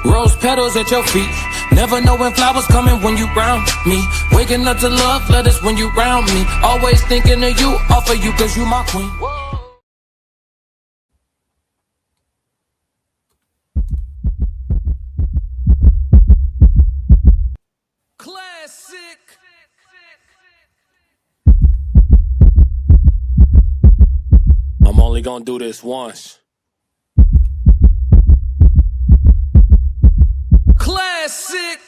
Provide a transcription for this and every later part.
Rose petals at your feet. Never know when flowers coming when you round me. Waking up to love letters when you round me. Always thinking of you, all for you, cause you my queen. Classic. I'm only gonna do this once. Classic.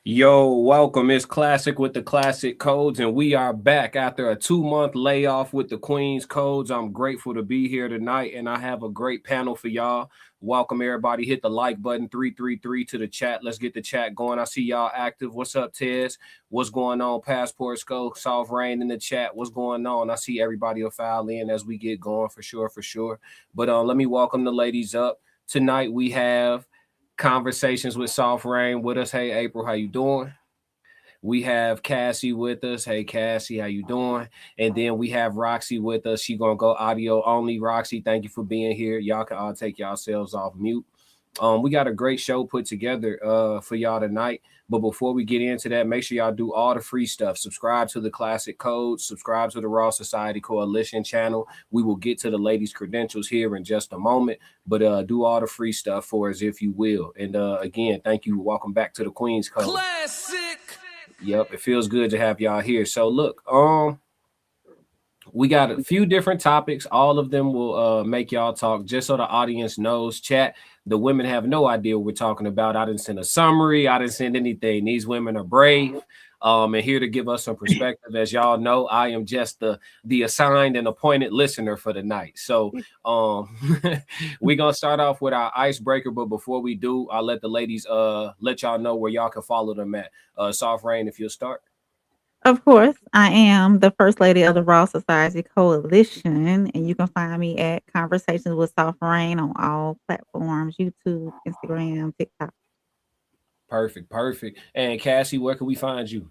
Yo, welcome. It's Classic with the Classic Codes, and we are back after a 2-month layoff with the Queen's Codes. I'm grateful to be here tonight, and I have a great panel for y'all. Welcome, everybody. Hit the like button, 333 to the chat. Let's get the chat going. I see y'all active. What's up, Tez? What's going on? Passport Scope, Soft Rain in the chat. What's going on? I see everybody will file in as we get going, for sure. But let me welcome the ladies up. Tonight we have Conversations with Soft Rain with us. Hey, April, how you doing? We have Cassie with us. Hey, Cassie, how you doing? And then we have Roxy with us. She gonna go audio only. Roxy, thank you for being here. Y'all can all take yourselves off mute. We got a great show put together for y'all tonight. But before we get into that, make sure y'all do all the free stuff. Subscribe to the Classic Codes. Subscribe to the Raw Society Coalition channel. We will get to the ladies' credentials here in just a moment. But do all the free stuff for us, if you will. And again, thank you. Welcome back to the Queen's Code. Classic. Yep, it feels good to have y'all here. So look, we got a few different topics. All of them will make y'all talk, just so the audience knows. Chat, the women have no idea what we're talking about. I didn't send a summary. I didn't send anything. These women are brave and here to give us some perspective. As y'all know, I am just the assigned and appointed listener for the night. So we're going to start off with our icebreaker. But before we do, I'll let the ladies let y'all know where y'all can follow them at. Soft Rain, if you'll start. Of course, I am the First Lady of the Raw Society Coalition, and you can find me at Conversations with Soft Rain on all platforms, YouTube, Instagram, TikTok. Perfect. And Cassie, where can we find you?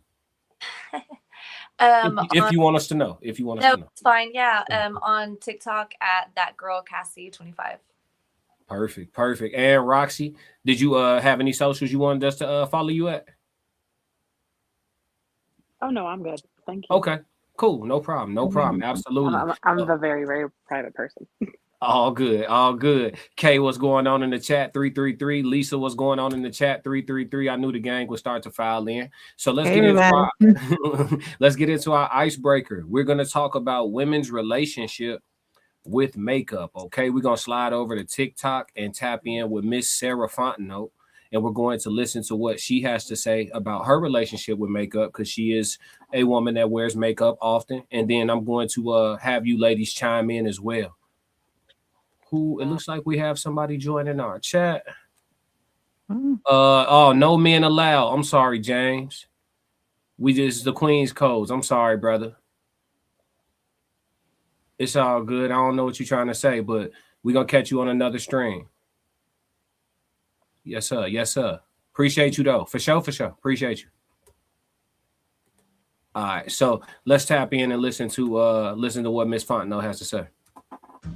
If you want us to know. If you want us to know. It's fine. Yeah. On TikTok at that girl Cassie 25. Perfect. And Roxy, did you have any socials you wanted us to follow you at? Oh no, I'm good. Thank you. Okay, cool. No problem. Absolutely. I'm a very, very private person. All good. Kay, what's going on in the chat? 333. Lisa, what's going on in the chat? 333. I knew the gang would start to file in. So let's get into our icebreaker. We're gonna talk about women's relationship with makeup. Okay, we're gonna slide over to TikTok and tap in with Miss Sarah Fontenot. And we're going to listen to what she has to say about her relationship with makeup, because she is a woman that wears makeup often. And then I'm going to have you ladies chime in as well. It looks like we have somebody joining our chat. No men allowed. I'm sorry, James. This is the Queen's Codes. I'm sorry, brother. It's all good. I don't know what you're trying to say, but we're going to catch you on another stream. Yes, sir. Appreciate you, though. For sure. Appreciate you. All right, so let's tap in and listen to what Miss Fontenot has to say.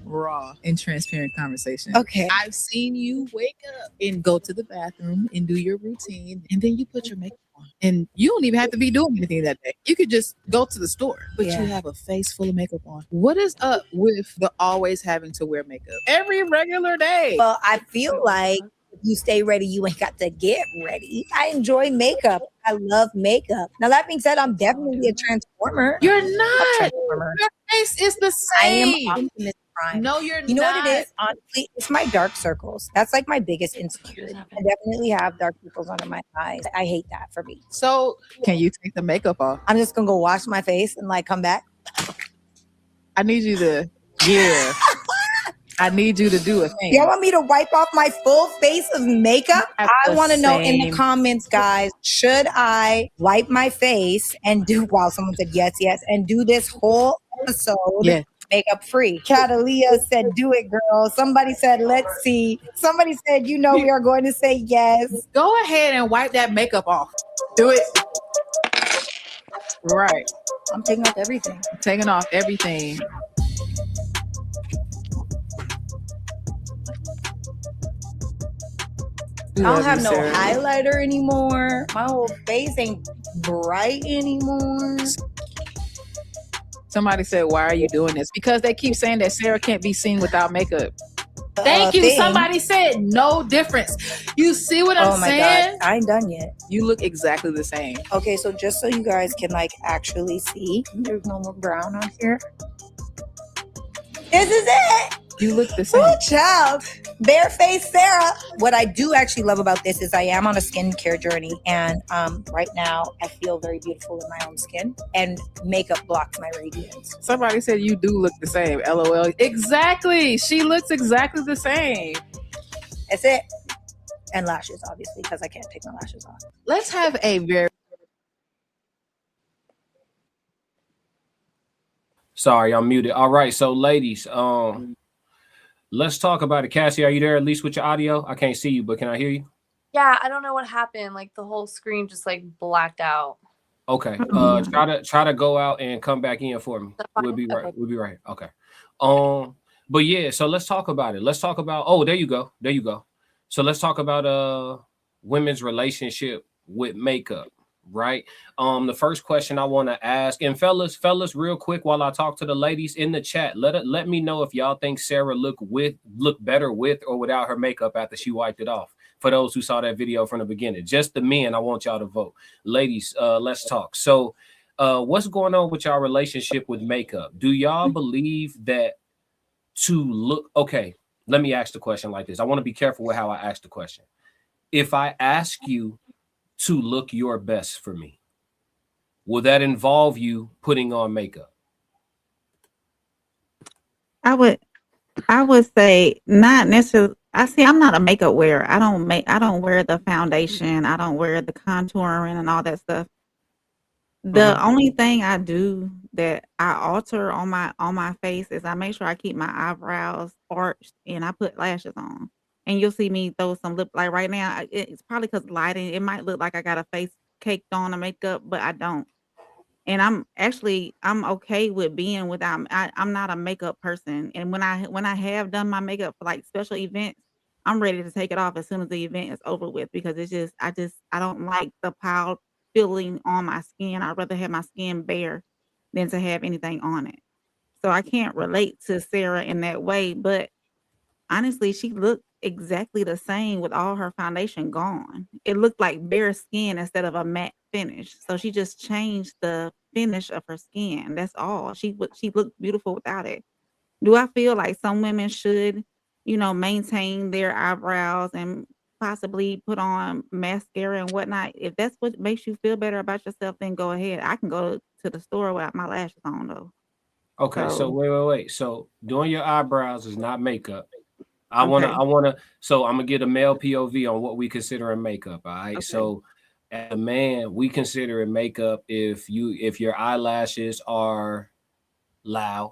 Raw and transparent conversation. Okay. I've seen you wake up and go to the bathroom and do your routine, and then you put your makeup on. And you don't even have to be doing anything that day. You could just go to the store, but you have a face full of makeup on. What is up with the always having to wear makeup every regular day? Well, I feel like if you stay ready, you ain't got to get ready. I enjoy makeup. I love makeup. Now, that being said, I'm definitely a transformer. You're not. Your face is the same. I am Optimus Prime. No, you're not. You know what it is? Honestly, it's my dark circles. That's like my biggest insecurity. I definitely have dark circles under my eyes. I hate that for me. So, can you take the makeup off? I'm just going to go wash my face and come back. I need you to, I need you to do a thing. Y'all want me to wipe off my full face of makeup? I want to know in the comments, guys, should I wipe my face and someone said yes, and do this whole episode makeup free? Catalia said, do it, girl. Somebody said, let's see. Somebody said, we are going to say yes. Go ahead and wipe that makeup off. Do it. Right. I'm taking off everything. Taking off everything. I don't have no Sarah. highlighter anymore. My whole face ain't bright anymore. Somebody said, "Why are you doing this?" Because they keep saying that Sarah can't be seen without makeup. Thank you. Thing. Somebody said no difference. You see what I'm saying? God, I ain't done yet. You look exactly the same. Okay, so just so you guys can like actually see, there's no more brown on here. This is it. You look the same. Oh, child. Barefaced Sarah. What I do actually love about this is I am on a skincare journey, and right now I feel very beautiful in my own skin, and makeup blocks my radiance. Somebody said you do look the same. LOL. Exactly. She looks exactly the same. That's it. And lashes, obviously, because I can't take my lashes off. Let's have a very... Sorry, I'm muted. All right, so ladies, let's talk about it. Cassie, are you there at least with your audio? I can't see you, but can I hear you? Yeah, I don't know what happened. Like the whole screen just like blacked out. Okay. Try to go out and come back in for me. We'll be right. We'll be right. Okay. But yeah, so let's talk about it. Let's talk about there you go. There you go. So let's talk about women's relationship with makeup, right? The first question I want to ask, and fellas, real quick while I talk to the ladies in the chat, let me know if y'all think Sarah look better with or without her makeup after she wiped it off. For those who saw that video from the beginning, just the men, I want y'all to vote. Ladies, let's talk. So what's going on with y'all relationship with makeup? Do y'all believe that to look okay? Let me ask the question like this. I want to be careful with how I ask the question. If I ask you to look your best for me, will that involve you putting on makeup? I would say not necessarily. I'm not a makeup wearer. I don't wear the foundation. I don't wear the contouring and all that stuff. The only thing I do that I alter on my face is I make sure I keep my eyebrows arched and I put lashes on. And you'll see me throw some lip, like right now, it's probably because lighting, it might look like I got a face caked on a makeup, but I don't. And I'm okay with being without. I'm not a makeup person, and when I have done my makeup for like special events, I'm ready to take it off as soon as the event is over with, because it's just I don't like the pile feeling on my skin. I'd rather have my skin bare than to have anything on it. So I can't relate to Sarah in that way, but honestly, she looked exactly the same with all her foundation gone. It looked like bare skin instead of a matte finish. So she just changed the finish of her skin. That's all. She looked beautiful without it. Do I feel like some women should, maintain their eyebrows and possibly put on mascara and whatnot? If that's what makes you feel better about yourself, then go ahead. I can go to the store without my lashes on though. Okay, so wait. So doing your eyebrows is not makeup. I want to, so I'm gonna get a male POV on what we consider in makeup. All right. Okay. So as a man, we consider it makeup if your eyelashes are loud.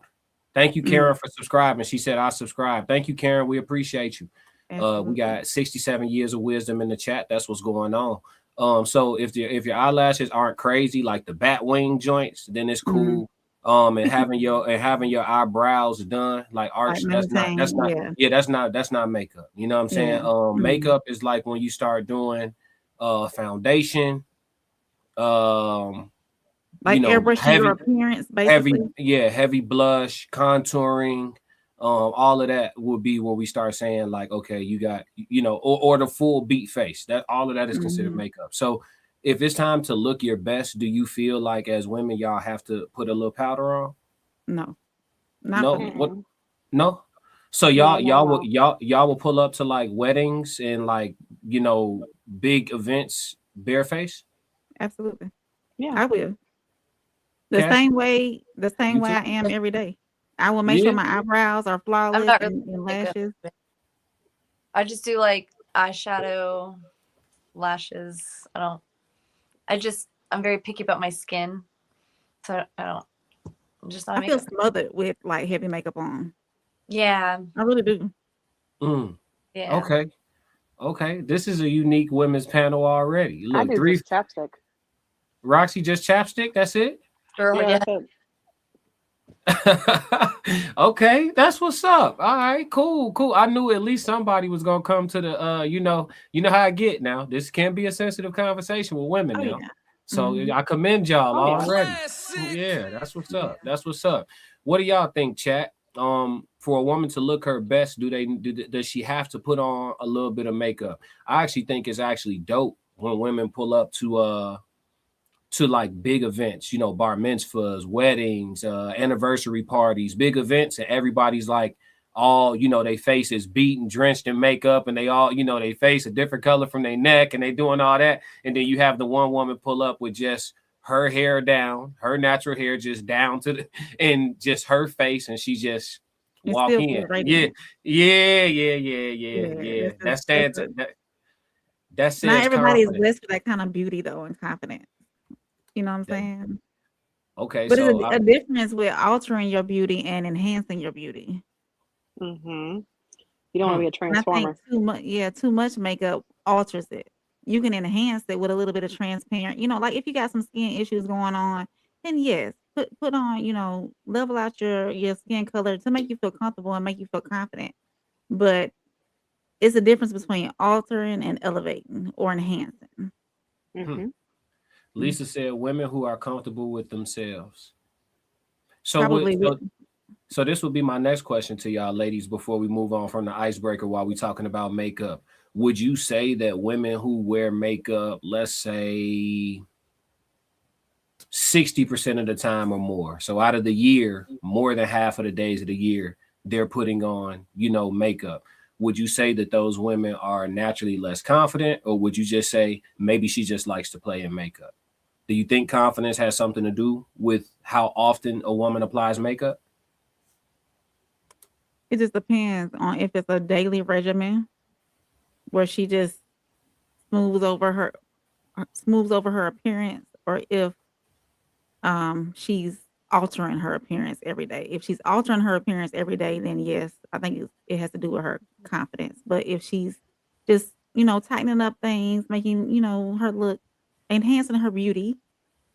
Thank you, Karen, for subscribing. She said, I subscribe. Thank you, Karen. We appreciate you. We got 67 years of wisdom in the chat. That's what's going on. So if your eyelashes aren't crazy, like the bat wing joints, then it's cool. And having your eyebrows done like arch, that's not makeup. You know what I'm saying? Makeup is like when you start doing foundation, like airbrushing your appearance, basically. Heavy blush, contouring, all of that would be when we start saying like, okay, you got, or the full beat face. That all of that is considered makeup. So if it's time to look your best, do you feel like as women y'all have to put a little powder on? No. No. So y'all will pull up to like weddings and like, big events bareface? Absolutely. Yeah. I will. The same way I am every day. I will make sure my eyebrows are flawless and lashes. I just do like eyeshadow, lashes. I'm very picky about my skin. So I feel smothered with like heavy makeup on. Yeah. I really do. Yeah. Okay. This is a unique women's panel already. Look, I do just chapstick. Roxy, just chapstick? That's it? Girl, yeah. Okay, that's what's up. All right, cool. I knew at least somebody was gonna come to the you know how I get now. This can be a sensitive conversation with women Oh now. yeah. So Mhm. I commend y'all Oh, yeah. already. Yeah, that's what's up. That's what's up. What do y'all think, chat? For a woman to look her best, does she have to put on a little bit of makeup? I actually think it's actually dope when women pull up to like big events, bar mitzvahs, weddings, anniversary parties, big events, and everybody's like all, they face is beaten, drenched in makeup, and they all, they face a different color from their neck, and they doing all that. And then you have the one woman pull up with just her hair down, her natural hair just down to the, and just her face, and she just And walk still in. feel radiant. Yeah. This That is that not says everybody is confidence. blessed with that kind of beauty though and confidence. You know what I'm That- saying? Okay, But so it's a difference with altering your beauty and enhancing your beauty. Mm-hmm. You don't want to be a And I think transformer. too much makeup alters it. You can enhance it with a little bit of transparent. Like if you got some skin issues going on, then yes, put on, level out your skin color to make you feel comfortable and make you feel confident. But it's a difference between altering and elevating or enhancing. hmm. Mm-hmm. Lisa said women who are comfortable with themselves. So Probably with so this would be my next question to y'all ladies before we move on from the icebreaker while we're talking about makeup. Would you say that women who wear makeup, let's say 60% of the time or more, so out of the year, more than half of the days of the year, they're putting on, makeup. Would you say that those women are naturally less confident, or would you just say maybe she just likes to play in makeup? Do you think confidence has something to do with how often a woman applies makeup? it just depends on if it's a daily regimen where she just smooths over her appearance, or if she's altering her appearance every day. If she's altering her appearance every day, then yes, I think it has to do with her confidence. But if she's just, tightening up things, making, her look, enhancing her beauty,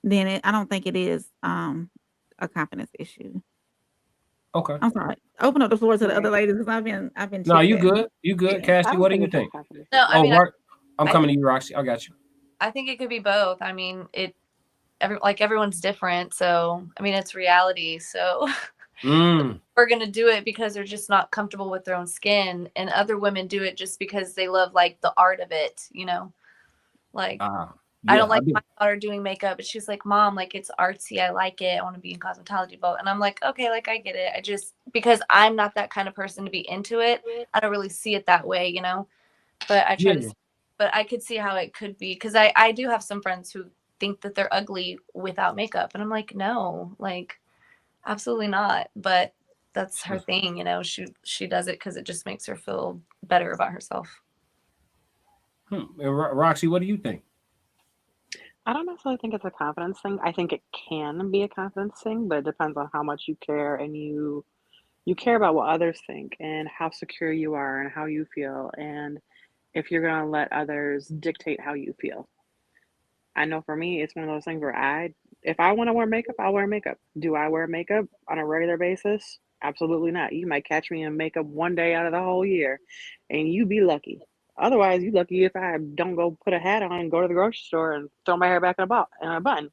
then I don't think it is a confidence issue. Okay. I'm sorry. Open up the floor to the other Right. ladies because I've been No, chit you chatting. good. You good. Yeah. Cassie, I what don't do think you it's just think? confidence. No, I Oh, mean, I'm I coming to you, Roxy. I got you. I think it could be both. I mean, everyone's different, so I mean, it's reality. So Mm. we're gonna do it because they're just not comfortable with their own skin, and other women do it just because they love like the art of it. Like I Yeah, don't I like do. my daughter doing makeup, but she's like, Mom, like it's artsy. I like it. I want to be in cosmetology, but and I'm like, okay, like I get it. I just because I'm not that kind of person to be into it, I don't really see it that way, But I try Yeah. to, but I could see how it could be because I do have some friends who think that they're ugly without makeup, and I'm like, no, like absolutely not. But that's her thing, She does it because it just makes her feel better about herself. And Roxy, what do you think? I don't necessarily think it's a confidence thing. I think it can be a confidence thing, but it depends on how much you care and you care about what others think and how secure you are and how you feel and if you're going to let others dictate how you feel. I know for me, it's one of those things where if I want to wear makeup, I'll wear makeup. Do I wear makeup on a regular basis? Absolutely not. You might catch me in makeup one day out of the whole year, and you be lucky. Otherwise, you lucky if I don't go put a hat on and go to the grocery store and throw my hair back in a bun.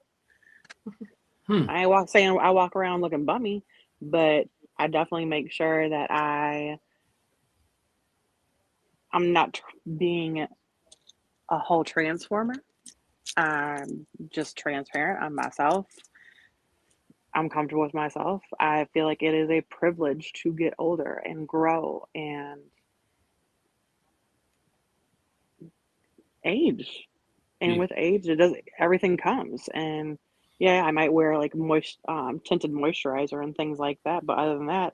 I ain't saying I walk around looking bummy, but I definitely make sure that I'm not being a whole transformer. I'm just transparent. I'm myself. I'm comfortable with myself. I feel like it is a privilege to get older and grow and age. And Yeah. with age, everything comes. And yeah, I might wear like tinted moisturizer and things like that. But other than that,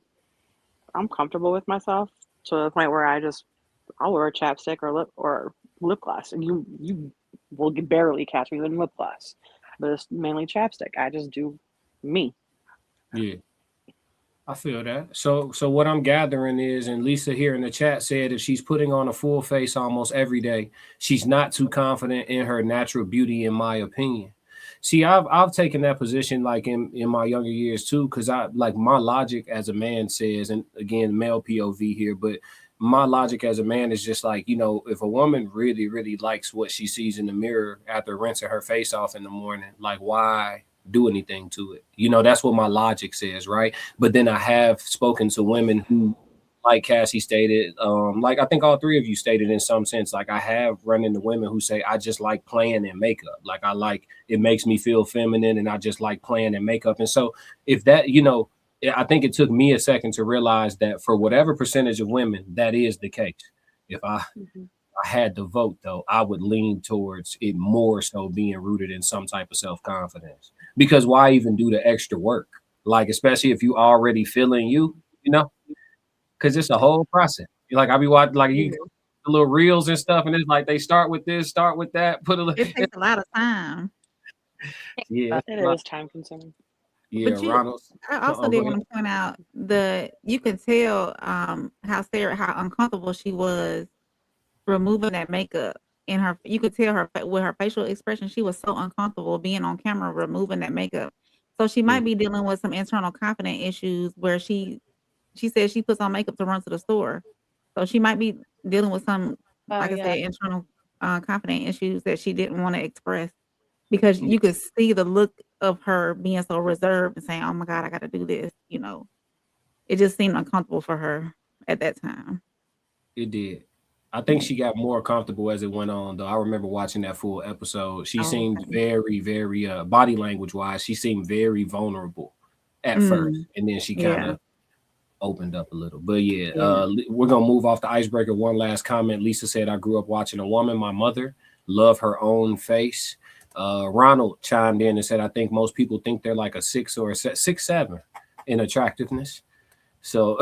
I'm comfortable with myself to the point where I'll wear a chapstick or lip gloss, and you will barely catch me in lip gloss. But it's mainly chapstick. I just do me. Yeah. I feel that. So what I'm gathering is, and Lisa here in the chat said if she's putting on a full face almost every day, she's not too confident in her natural beauty, in my opinion. See, I've taken that position like in my younger years too, because I like my logic as a man says, and again, male POV here, but my logic as a man is just like, if a woman really, really likes what she sees in the mirror after rinsing her face off in the morning, like why do anything to it? That's what my logic says, right? But then I have spoken to women who, like Cassie stated, like I think all three of you stated in some sense, like I have run into women who say, I just like playing in makeup. Like it makes me feel feminine and I just like playing in makeup. And so if that, I think it took me a second to realize that for whatever percentage of women, that is the case. If I had to vote though, I would lean towards it more so being rooted in some type of self-confidence, because why even do the extra work? Like, especially if you already feeling because it's a whole process. Like I be watching, like you the little reels and stuff, and it's like they start with this, start with that, it takes a lot of time. Yeah, it is time consuming. Yeah, Ronald. I also did want to point out you could tell how uncomfortable she was removing that makeup in her. You could tell her with her facial expression, she was so uncomfortable being on camera removing that makeup. So she might be dealing with some internal confidence issues where she says she puts on makeup to run to the store. So she might be dealing with some, like I said, internal confidence issues that she didn't want to express, because you could see the look of her being so reserved and saying, oh my God, I got to do this. It just seemed uncomfortable for her at that time. It did. I think she got more comfortable as it went on, though. I remember watching that full episode. She seemed very, very, body language wise, she seemed very vulnerable at first. And then she kind of opened up a little. But we're going to move off the icebreaker. One last comment. Lisa said, I grew up watching a woman, my mother, love her own face. Ronald chimed in and said, I think most people think they're like a 6 or a 6'7" in attractiveness. So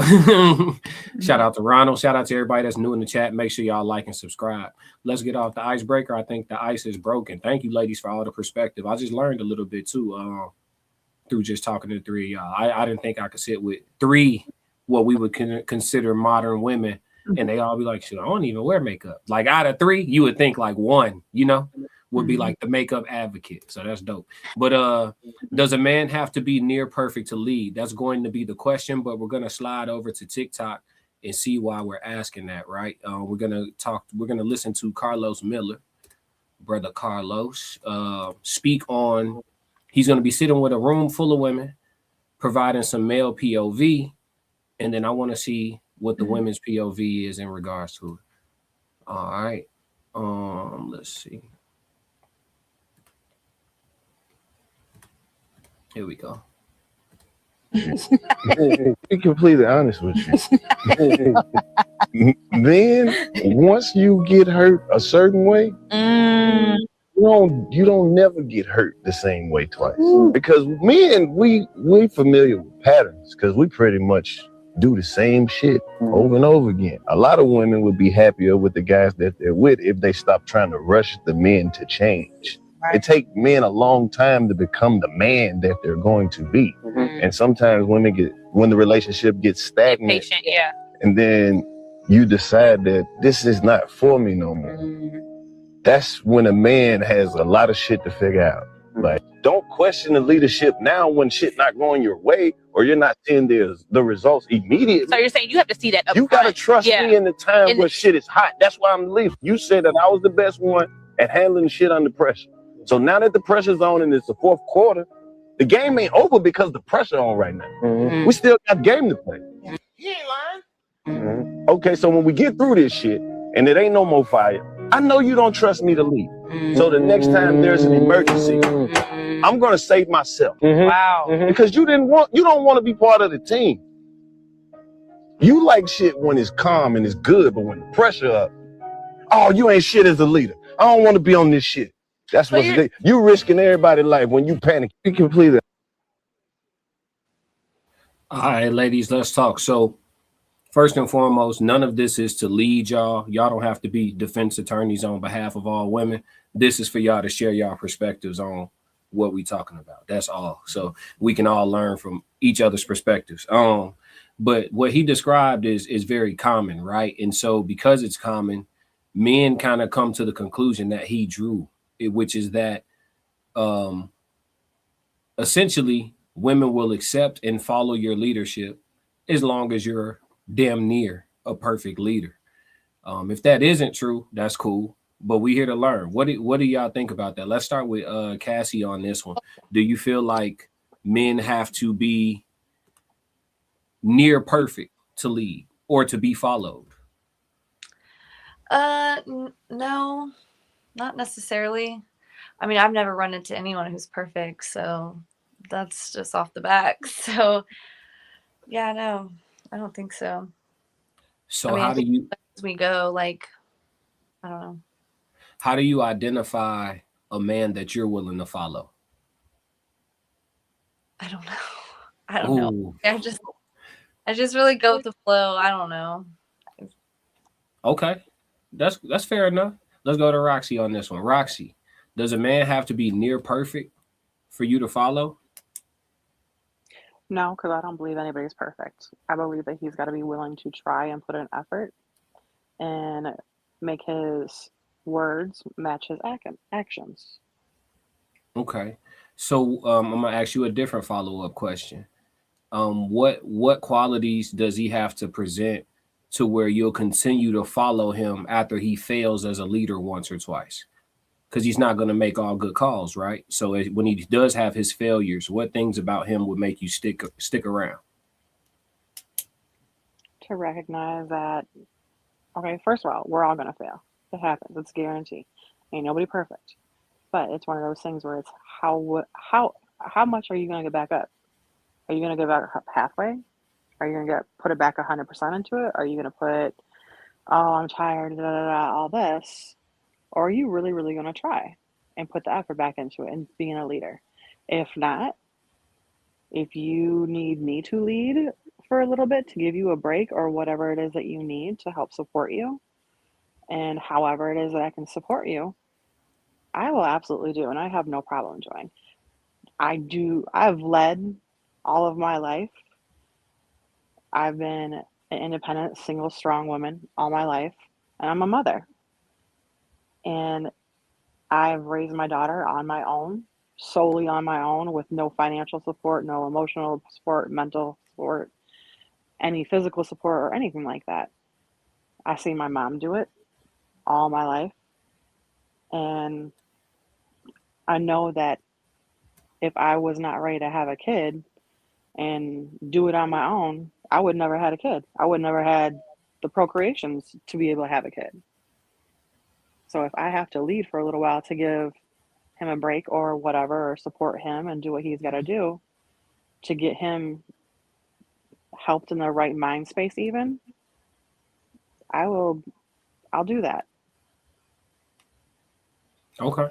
shout out to Ronald. Shout out to everybody that's new in the chat. Make sure y'all like and subscribe. Let's get off the icebreaker. I think the ice is broken. Thank you, ladies, for all the perspective. I just learned a little bit too through just talking to the three of y'all. I didn't think I could sit with three what we would consider modern women, and they all be like, shoot, I don't even wear makeup. Like out of three, you would think like one, would be like the makeup advocate. So that's dope. But does a man have to be near perfect to lead? That's going to be the question, but we're going to slide over to TikTok and see why we're asking that, right? We're going to listen to Carlos Miller, brother Carlos, speak on, he's going to be sitting with a room full of women, providing some male POV, and then I want to see what the women's POV is in regards to it. All right. Let's see. Here we go. Be completely honest with you. Then once you get hurt a certain way, you don't never get hurt the same way twice. Because men, we familiar with patterns, because we pretty much do the same shit over and over again. A lot of women would be happier with the guys that they're with if they stop trying to rush the men to change. It takes men a long time to become the man that they're going to be. And sometimes when the relationship gets stagnant, patient, and then you decide that this is not for me no more. That's when a man has a lot of shit to figure out. Like, don't question the leadership now when shit not going your way or you're not seeing the results immediately. So you're saying you have to see that up You front. gotta trust me in the time where shit is hot. That's why I'm the leader. You said that I was the best one at handling shit under pressure. So now that the pressure's on and it's the fourth quarter, the game ain't over because the pressure on right now. We still got game to play. He ain't lying. Okay, so when we get through this shit and it ain't no more fire, I know you don't trust me to lead. So the next time there's an emergency, I'm gonna save myself. Wow. Because you don't want to be part of the team. You like shit when it's calm and it's good, but when the pressure up, oh, you ain't shit as a leader. I don't want to be on this shit. That's what you risking everybody's life when you panic. You completely. All right, ladies, let's talk. So first and foremost, none of this is to lead y'all. Y'all don't have to be defense attorneys on behalf of all women. This is for y'all to share y'all perspectives on what we talking about. That's all. So we can all learn from each other's perspectives. But what he described is very common, right? And so because it's common, men kind of come to the conclusion that he drew, which is that essentially women will accept and follow your leadership as long as you're damn near a perfect leader. If that isn't true, that's cool. But we here to learn. What do y'all think about that? Let's start with Cassie on this one. Do you feel like men have to be near perfect to lead or to be followed? No, not necessarily. I mean, I've never run into anyone who's perfect, so that's just off the back. So yeah, no, I don't think so. So I mean, how do you as we go, like, I don't know. how do you identify a man that you're willing to follow? I don't know. I don't know. Ooh, I just really go with the flow. I don't know. okay. That's fair enough. Let's go to Roxy on this one. Roxy, does a man have to be near perfect for you to follow? No, because I don't believe anybody's perfect. I believe that he's got to be willing to try and put an effort and make his words match his actions. Okay. So I'm gonna ask you a different follow-up question. What qualities does he have to present to where you'll continue to follow him after he fails as a leader once or twice? Because he's not going to make all good calls, right? So when he does have his failures, what things about him would make you stick around? To recognize that, okay, first of all, we're all going to fail. It happens. It's a guarantee. Ain't nobody perfect. But it's one of those things where it's how much are you going to get back up? Are you going to get back halfway? Are you going to put it back 100% into it? Are you going to put, oh, I'm tired, all this? Or are you really, really going to try and put the effort back into it and being a leader? If not, if you need me to lead for a little bit to give you a break or whatever it is that you need to help support you, and however it is that I can support you, I will absolutely do. And I have no problem doing. I've led all of my life. I've been an independent, single, strong woman all my life, and I'm a mother. And I've raised my daughter on my own, solely on my own, with no financial support, no emotional support, mental support, any physical support, or anything like that. I see my mom do it all my life. And I know that if I was not ready to have a kid and do it on my own, I would never had a kid. I would never had the procreations to be able to have a kid. So if I have to lead for a little while to give him a break or whatever, or support him and do what he's got to do to get him helped in the right mind space, even, I'll do that. Okay.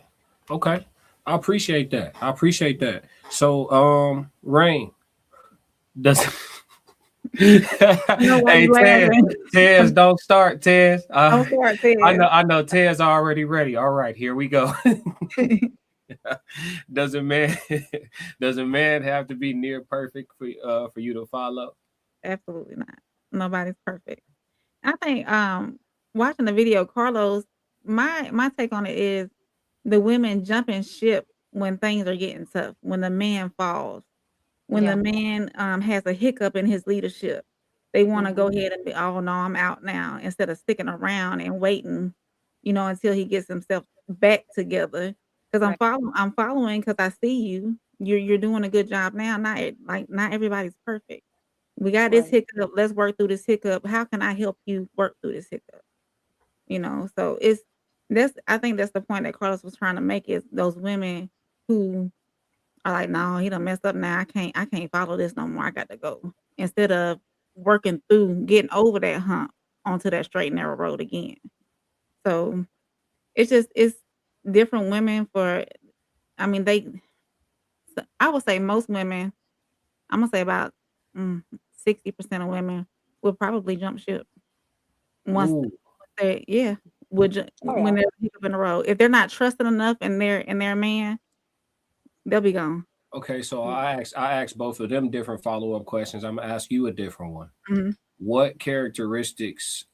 Okay. I appreciate that. I appreciate that. So, Rain, does hey Tez, don't start, Tez. Don't start, Tez. I know Tez already ready. All right, here we go. Does a man have to be near perfect for you to follow? Absolutely not. Nobody's perfect. I think watching the video, Carlos, my take on it is the women jumping ship when things are getting tough, when the man falls, when the man has a hiccup in his leadership. They want to go ahead and be, oh no, I'm out now, instead of sticking around and waiting, until he gets himself back together. Because I'm following because I see you. You're doing a good job now. Not everybody's perfect. We got this hiccup. Let's work through this hiccup. How can I help you work through this hiccup? So I think that's the point that Carlos was trying to make, is those women who are like, no, he done messed up now. I can't follow this no more. I got to go. Instead of working through getting over that hump onto that straight and narrow road again. So it's different women I would say most women, I'm gonna say about 60% of women would probably jump ship once they when they're deep up in the road. If they're not trusting enough in their man, they'll be gone. Okay, so I asked both of them different follow-up questions. I'm gonna ask you a different one. Mm-hmm. What characteristics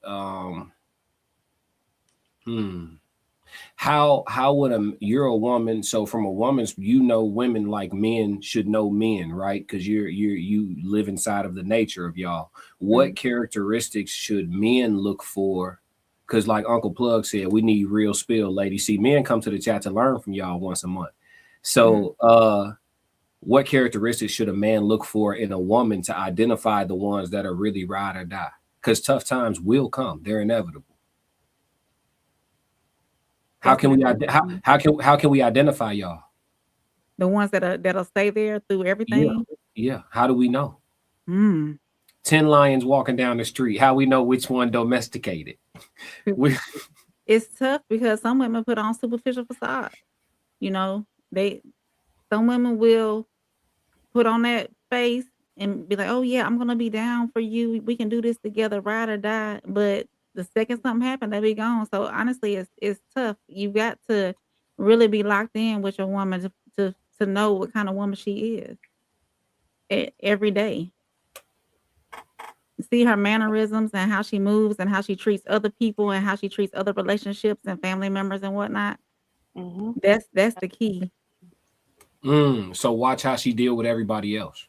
How would you're a woman, so from a woman's, women like men should know men, right? Because you live inside of the nature of y'all. What characteristics should men look for? Because like Uncle Plug said, we need real spill, ladies. See, men come to the chat to learn from y'all once a month. So what characteristics should a man look for in a woman to identify the ones that are really ride or die? Because tough times will come; they're inevitable. How can we how can we identify y'all? The ones that'll stay there through everything. Yeah. How do we know? 10 lions walking down the street. How we know which one domesticated? It's tough because some women put on superficial facade. Some women will put on that face and be like, oh yeah, I'm gonna be down for you. We can do this together, ride or die. But the second something happened, they be gone. So honestly, it's tough. You got to really be locked in with your woman to know what kind of woman she is every day. See her mannerisms and how she moves and how she treats other people and how she treats other relationships and family members and whatnot. That's the key. So watch how she deal with everybody else.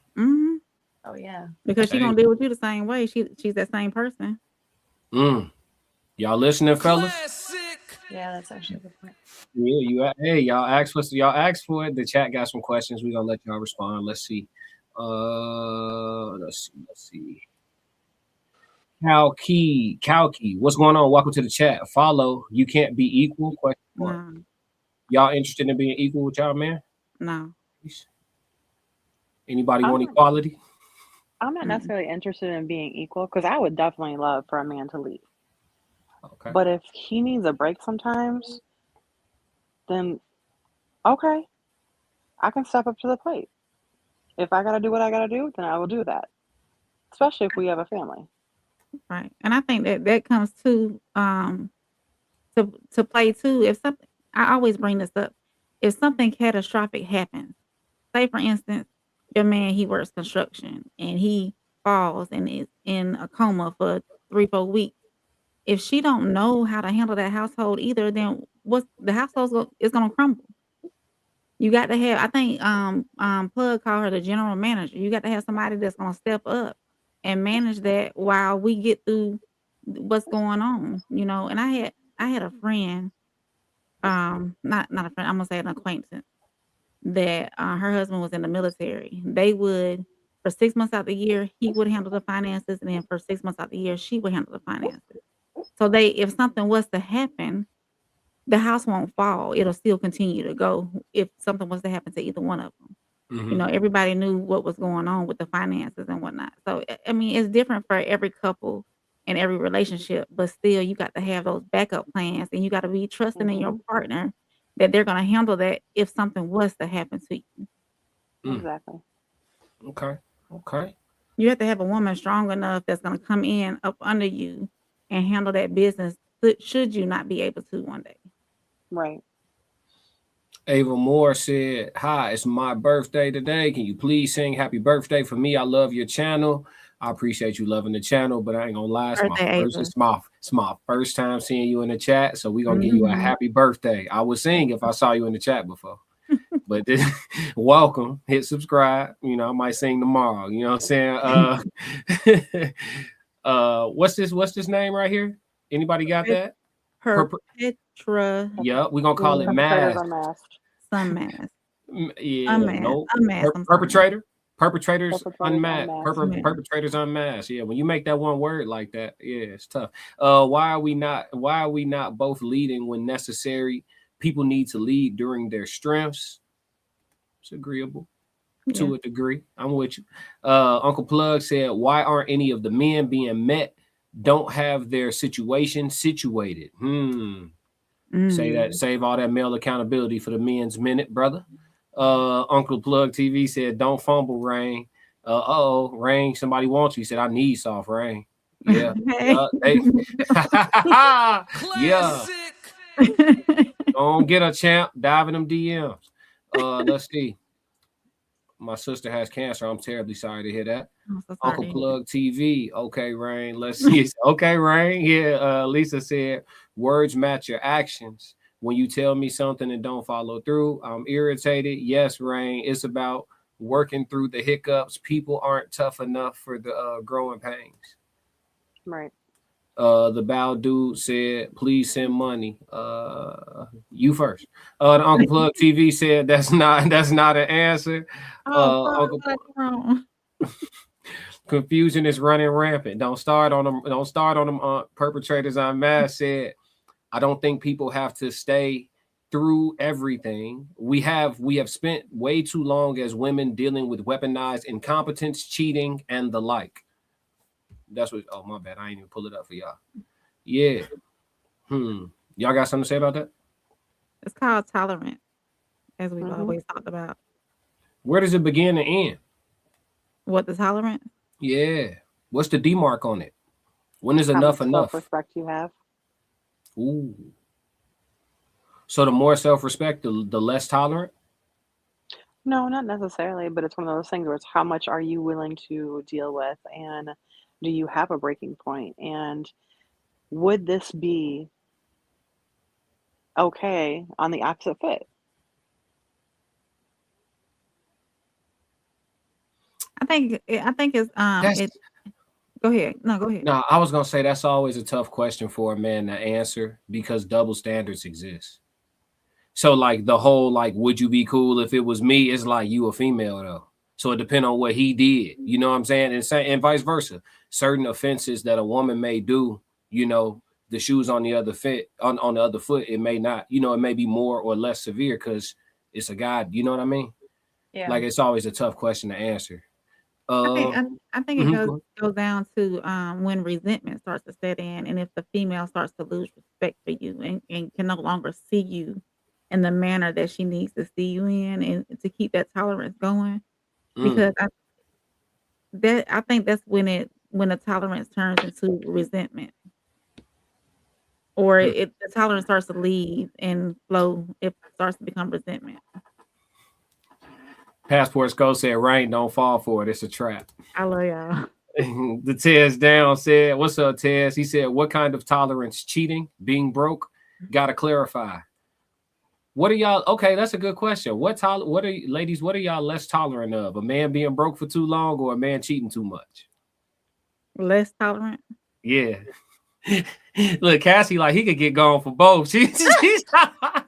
Oh yeah, because she gonna deal with you the same way. She's that same person. Y'all listening, fellas? Yeah, that's actually a good point. Yeah, y'all asked for it. The chat got some questions. We're gonna let y'all respond. Let's see. Let's see. Kalki, what's going on? Welcome to the chat. Follow. You can't be equal? Question mark. No. Y'all interested in being equal with y'all, man? No. Anybody want equality? I'm not necessarily interested in being equal because I would definitely love for a man to leave. Okay. But if he needs a break sometimes, then okay, I can step up to the plate. If I gotta do what I gotta do, then I will do that. Especially if we have a family. Right. And I think that comes to play too. If something, I always bring this up. If something catastrophic happens, say for instance, your man, he works construction and he falls and is in a coma for 3-4 weeks. If she don't know how to handle that household either, then the household is gonna crumble. You got to have, I think Plug called her the general manager. You got to have somebody that's gonna step up and manage that while we get through what's going on, And I had a friend, not a friend, I'm gonna say an acquaintance, that her husband was in the military. They would, for 6 months out the year, he would handle the finances, and then for 6 months out the year, she would handle the finances. So if something was to happen, the house won't fall. It'll still continue to go if something was to happen to either one of them. Everybody knew what was going on with the finances and whatnot. So, I mean, it's different for every couple and every relationship, but still you got to have those backup plans and you got to be trusting in your partner that they're going to handle that if something was to happen to you. Exactly. Okay. You have to have a woman strong enough that's going to come in up under you and handle that business should you not be able to one day. Right. Ava Moore said, hi, it's my birthday today. Can you please sing happy birthday for me? I love your channel. I appreciate you loving the channel, but I ain't gonna lie, it's my first time seeing you in the chat, so we're gonna give you a happy birthday. I would sing if I saw you in the chat before. But welcome, hit subscribe. I might sing tomorrow. You know what I'm saying? What's this name right here? Anybody got that? Perpetra. Yeah, we're gonna call it mask. Some mask. Yeah, no. Perpetrators unmasked. Perpetrators unmasked. Yeah, when you make that one word like that, yeah, it's tough. Why are we not both leading when necessary? People need to lead during their strengths. It's agreeable to a degree. I'm with you. Uncle Plug said, why aren't any of the men being met? Don't have their situation situated. Say that, save all that male accountability for the men's minute, brother. Uncle Plug TV said, don't fumble, Rain. Rain, somebody wants you. He said, I need soft Rain. Yeah. Yeah. Don't get a champ. Dive in them DMs. Let's see. My sister has cancer. I'm terribly sorry to hear that. So Uncle Plug TV. Okay, Rain. Let's see. Okay, Rain. Yeah. Lisa said, words match your actions. When you tell me something and don't follow through, I'm irritated. Yes, Rain, it's about working through the hiccups. People aren't tough enough for the growing pains. Right. The bow dude said, please send money. You first. The Uncle Plug TV said that's not an answer. Uncle Confusion is running rampant. Don't start on them. Don't start on them. Perpetrators on mass said, I don't think people have to stay through everything. We have spent way too long as women dealing with weaponized incompetence, cheating, and the like. That's what. Oh, my bad. I ain't even pull it up for y'all. Yeah. Y'all got something to say about that? It's called tolerance, as we've always talked about. Where does it begin and end? What, the tolerance? Yeah. What's the demark on it? When is How enough much enough? self-respect you have. Ooh. So the more self-respect, the less tolerant? No, not necessarily, but it's one of those things where it's how much are you willing to deal with, and do you have a breaking point, and would this be okay on the opposite foot? I think it's go ahead. No, go ahead. No, I was gonna say that's always a tough question for a man to answer because double standards exist. So like the whole like, would you be cool if it was me? It's like you a female though. So it depends on what he did. You know what I'm saying? And vice versa. Certain offenses that a woman may do, you know, the shoes on the other on the other foot, it may not, you know, it may be more or less severe because it's a guy. You know what I mean? Yeah. Like it's always a tough question to answer. I think it goes down to when resentment starts to set in, and if the female starts to lose respect for you and can no longer see you in the manner that she needs to see you in, and to keep that tolerance going, because I think that's when the tolerance turns into resentment, or the tolerance starts to leave and flow. It starts to become resentment. Passport Go said, "Rain, don't fall for it. It's a trap." I love y'all. The Tez down said, "What's up, Tez?" He said, "What kind of tolerance? Cheating, being broke? Got to clarify." What are y'all? Okay, that's a good question. What are you, ladies? What are y'all less tolerant of? A man being broke for too long, or a man cheating too much? Less tolerant. Yeah. Look, Cassie, like he could get gone for both. She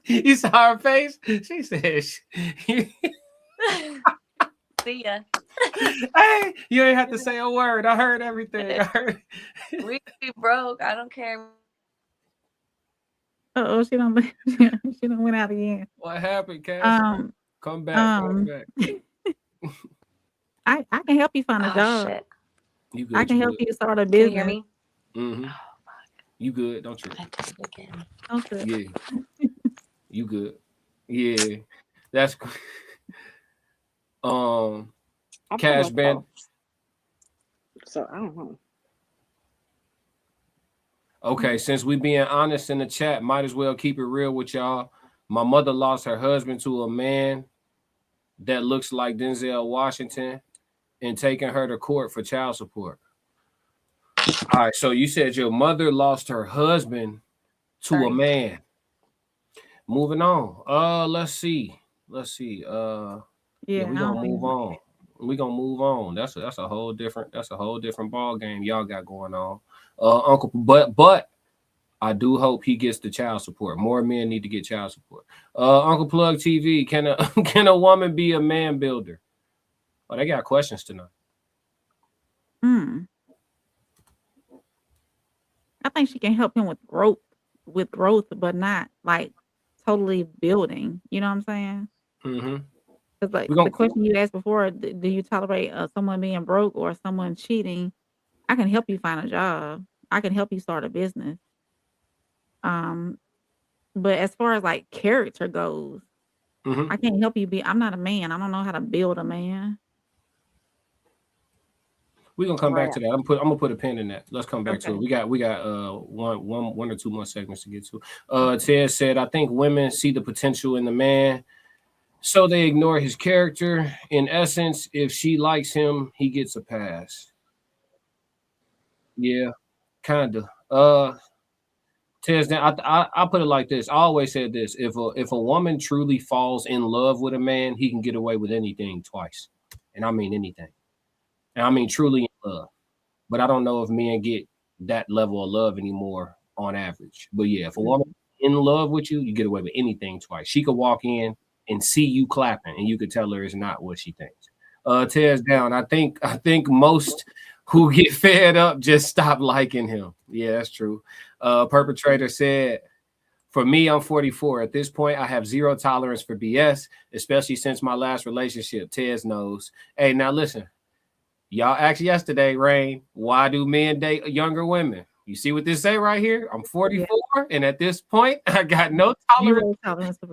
you saw her face. She said, "See ya." Hey, you ain't have to say a word. I heard everything. I heard. We broke. I don't care. Oh, she don't went out again. What happened, Cassie? Come back. Come back. I can help you find a job. Shit. You good? I can help you start a Can business. you hear me? Mm-hmm. You good? Don't you? I did it again. Okay. Yeah. You good? Yeah. That's Cash Band. So I don't know. Okay, since we being honest in the chat, might as well keep it real with y'all. My mother lost her husband to a man that looks like Denzel Washington and taking her to court for child support. All right, so you said your mother lost her husband to a man. Moving on. Let's see. Yeah, we're gonna move on. We're gonna move on. That's a whole different ball game y'all got going on. Uncle, but I do hope he gets the child support. More men need to get child support. Uncle Plug TV, can a woman be a man builder? Oh, they got questions tonight. I think she can help him with growth, but not like totally building. You know what I'm saying? Mm-hmm. Because like the question you asked before, do you tolerate someone being broke or someone cheating? I can help you find a job. I can help you start a business. But as far as like character goes, I can't help you I'm not a man. I don't know how to build a man. We're gonna come back to that. I'm gonna put a pin in that. Let's come back to it. We got one or two more segments to get to. Ted said, I think women see the potential in the man, so they ignore his character. In essence, if she likes him, he gets a pass. Yeah, kinda. Tez, I put it like this. I always said this: if a woman truly falls in love with a man, he can get away with anything twice, and I mean anything, and I mean truly in love. But I don't know if men get that level of love anymore on average. But yeah, if a woman in love with you, you get away with anything twice. She could walk in and see you clapping, and you could tell her it's not what she thinks. Tears down. I think most who get fed up just stop liking him. Yeah, that's true. Perpetrator said, for me, I'm 44. At this point, I have zero tolerance for BS, especially since my last relationship. Tez knows. Hey, now listen. Y'all asked yesterday, Rain, why do men date younger women? You see what this say right here? I'm 44, and at this point, I got no tolerance.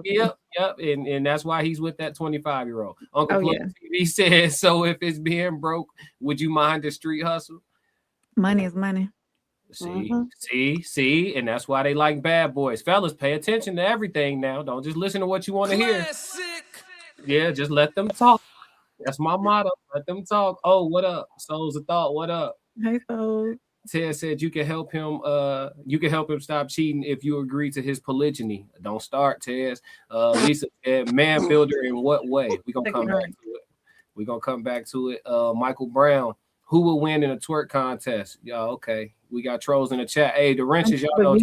Yep. And that's why he's with that 25-year-old. Uncle Plug TV said, so if it's being broke, would you mind the street hustle? Money is money. See, and that's why they like bad boys. Fellas, pay attention to everything now. Don't just listen to what you want to hear. Yeah, just let them talk. That's my motto. Let them talk. Oh, what up? Souls of Thought, what up? Hey, Souls. Ted said you can help him. You can help him stop cheating if you agree to his polygyny. Don't start, Ted. Lisa said, man builder in what way? We're gonna come back to it. We're gonna come back to it. Michael Brown, who will win in a twerk contest? Y'all, okay. We got trolls in the chat. Hey, the wrenches, y'all know.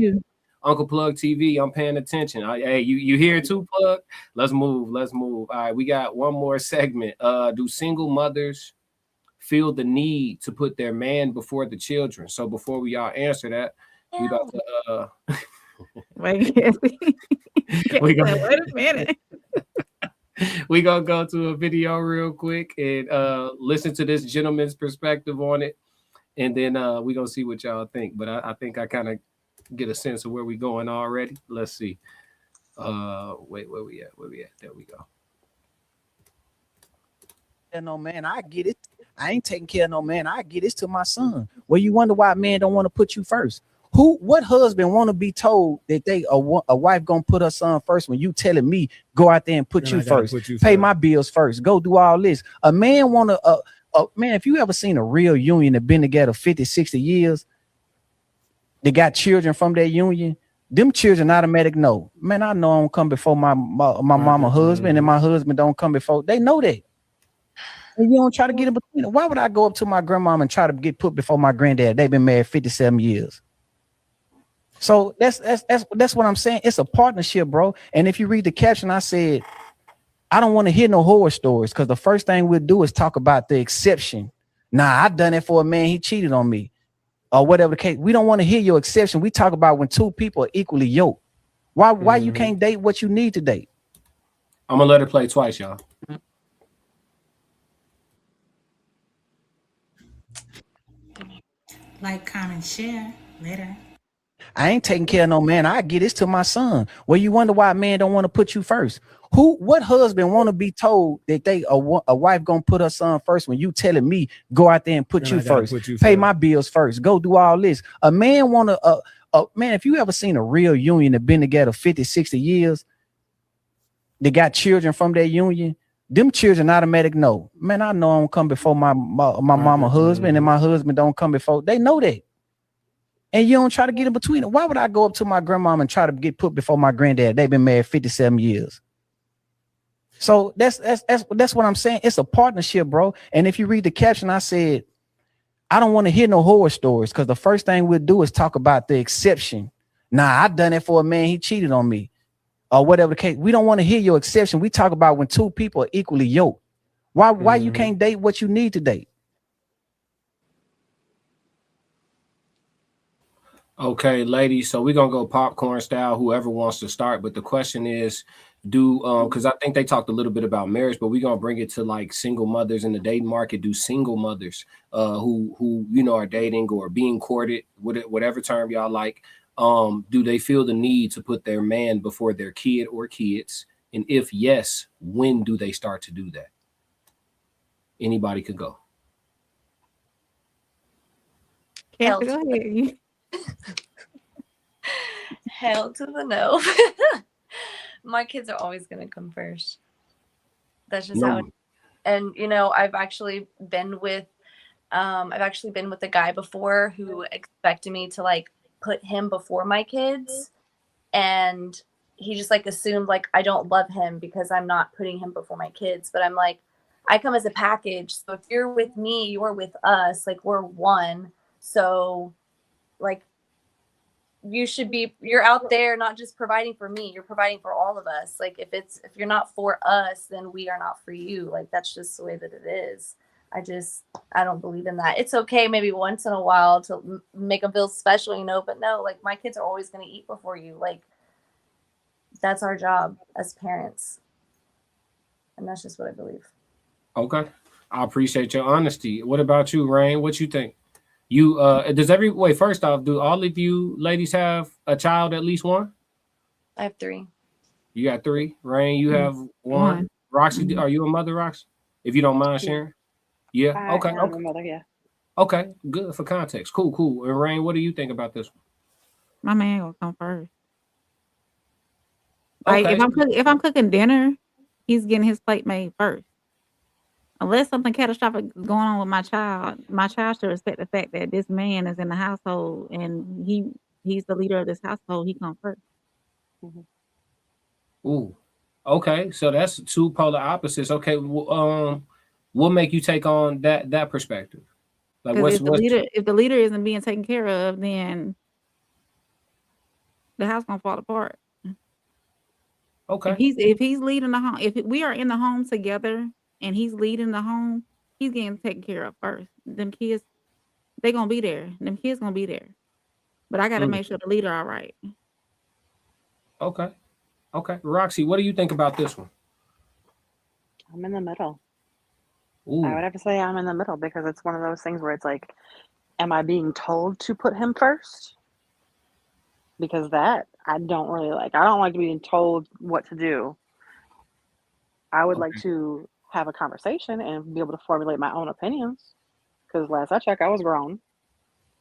Uncle Plug TV, I'm paying attention. Hey, you here too, Plug? Let's move. All right, we got one more segment. Do single mothers feel the need to put their man before the children? So before we all answer that, we about to wait a minute. We gonna go to a video real quick and listen to this gentleman's perspective on it, and then we gonna see what y'all think. But I think I kind of get a sense of where we going already. Let's see. Wait, where we at? There we go. No man, I get it. I ain't taking care of no man. I get this to my son. Well, you wonder why men don't want to put you first. What husband want to be told that a wife gonna put her son first when you telling me go out there and put you first, pay my bills first, go do all this? A man want to, man, if you ever seen a real union that been together 50, 60 years, they got children from their union, them children automatic know, man, I know I don't come before my mama husband, and my husband don't come before. They know that. And you don't try to get in between it. Why would I go up to my grandmama and try to get put before my granddad? They've been married 57 years. So that's what I'm saying. It's a partnership, bro. And if you read the caption, I said, I don't want to hear no horror stories, because the first thing we'll do is talk about the exception. Nah, I done it for a man, he cheated on me, or whatever the case. We don't want to hear your exception. We talk about when two people are equally yoked. Why you can't date what you need to date? I'm gonna let it play twice, y'all. Like, comment, share later. I ain't taking care of no man. I get this to my son. Well, you wonder why men don't want to put you first. What husband want to be told that a wife gonna put her son first when you telling me go out there and put you first, pay my bills first, go do all this? A man want to, man, if you ever seen a real union that been together 50, 60 years, they got children from their union, them children automatic know, man, I know I don't come before my mama husband, and my husband don't come before. They know that. And you don't try to get in between it. Why would I go up to my grandmama and try to get put before my granddad? They've been married 57 years. So that's what I'm saying. It's a partnership, bro. And if you read the caption, I said, I don't want to hear no horror stories, because the first thing we'll do is talk about the exception. Nah, I done it for a man, he cheated on me, or whatever the case. We don't want to hear your exception. We talk about when two people are equally yoked. Why you can't date what you need to date? Okay, ladies, so we're gonna go popcorn style, whoever wants to start. But the question is, because I think they talked a little bit about marriage, but we're gonna bring it to like single mothers in the dating market. Do single mothers who are dating or being courted, whatever term y'all like, do they feel the need to put their man before their kid or kids? And if yes, when do they start to do that? Anybody could go. Go ahead. Hell to the no. My kids are always going to come first. That's just how it is. And I've actually been with a guy before who expected me to like put him before my kids, and he just like assumed like I don't love him because I'm not putting him before my kids. But I'm like, I come as a package. So if you're with me, you're with us. Like, we're one. So like, you're out there not just providing for me, you're providing for all of us. Like, if you're not for us, then we are not for you. Like, that's just the way that it is. I don't believe in that. It's okay maybe once in a while to make them feel special, but no, like, my kids are always going to eat before you. Like, that's our job as parents. And that's just what I believe. Okay. I appreciate your honesty. What about you, Rain? What you think? You first off, do all of you ladies have a child, at least one? I have 3. You got 3. Rain, you have one. Roxy, are you a mother, Roxy? If you don't mind sharing. Yeah. Okay. I'm a mother, yeah. Okay. Good for context. Cool. And Rain, what do you think about this one? My man gonna come first. Like, if I'm cooking dinner, he's getting his plate made first. Unless something catastrophic is going on with my child should respect the fact that this man is in the household and he's the leader of this household. He comes first. Mm-hmm. Ooh. Okay. So that's 2 polar opposites. Okay. What make you take on that perspective? Like, if the leader isn't being taken care of, then the house gonna fall apart. Okay. If he's leading the home, if we are in the home together and he's leading the home, he's getting taken care of first. Them kids, they gonna be there. Them kids gonna be there. But I gotta make sure the leader all right. Okay. Roxy, what do you think about this one? I'm in the middle. Ooh. I would have to say I'm in the middle because it's one of those things where it's like, am I being told to put him first? Because that I don't really like. I don't like being told what to do. I would like to have a conversation and be able to formulate my own opinions. Because last I checked, I was grown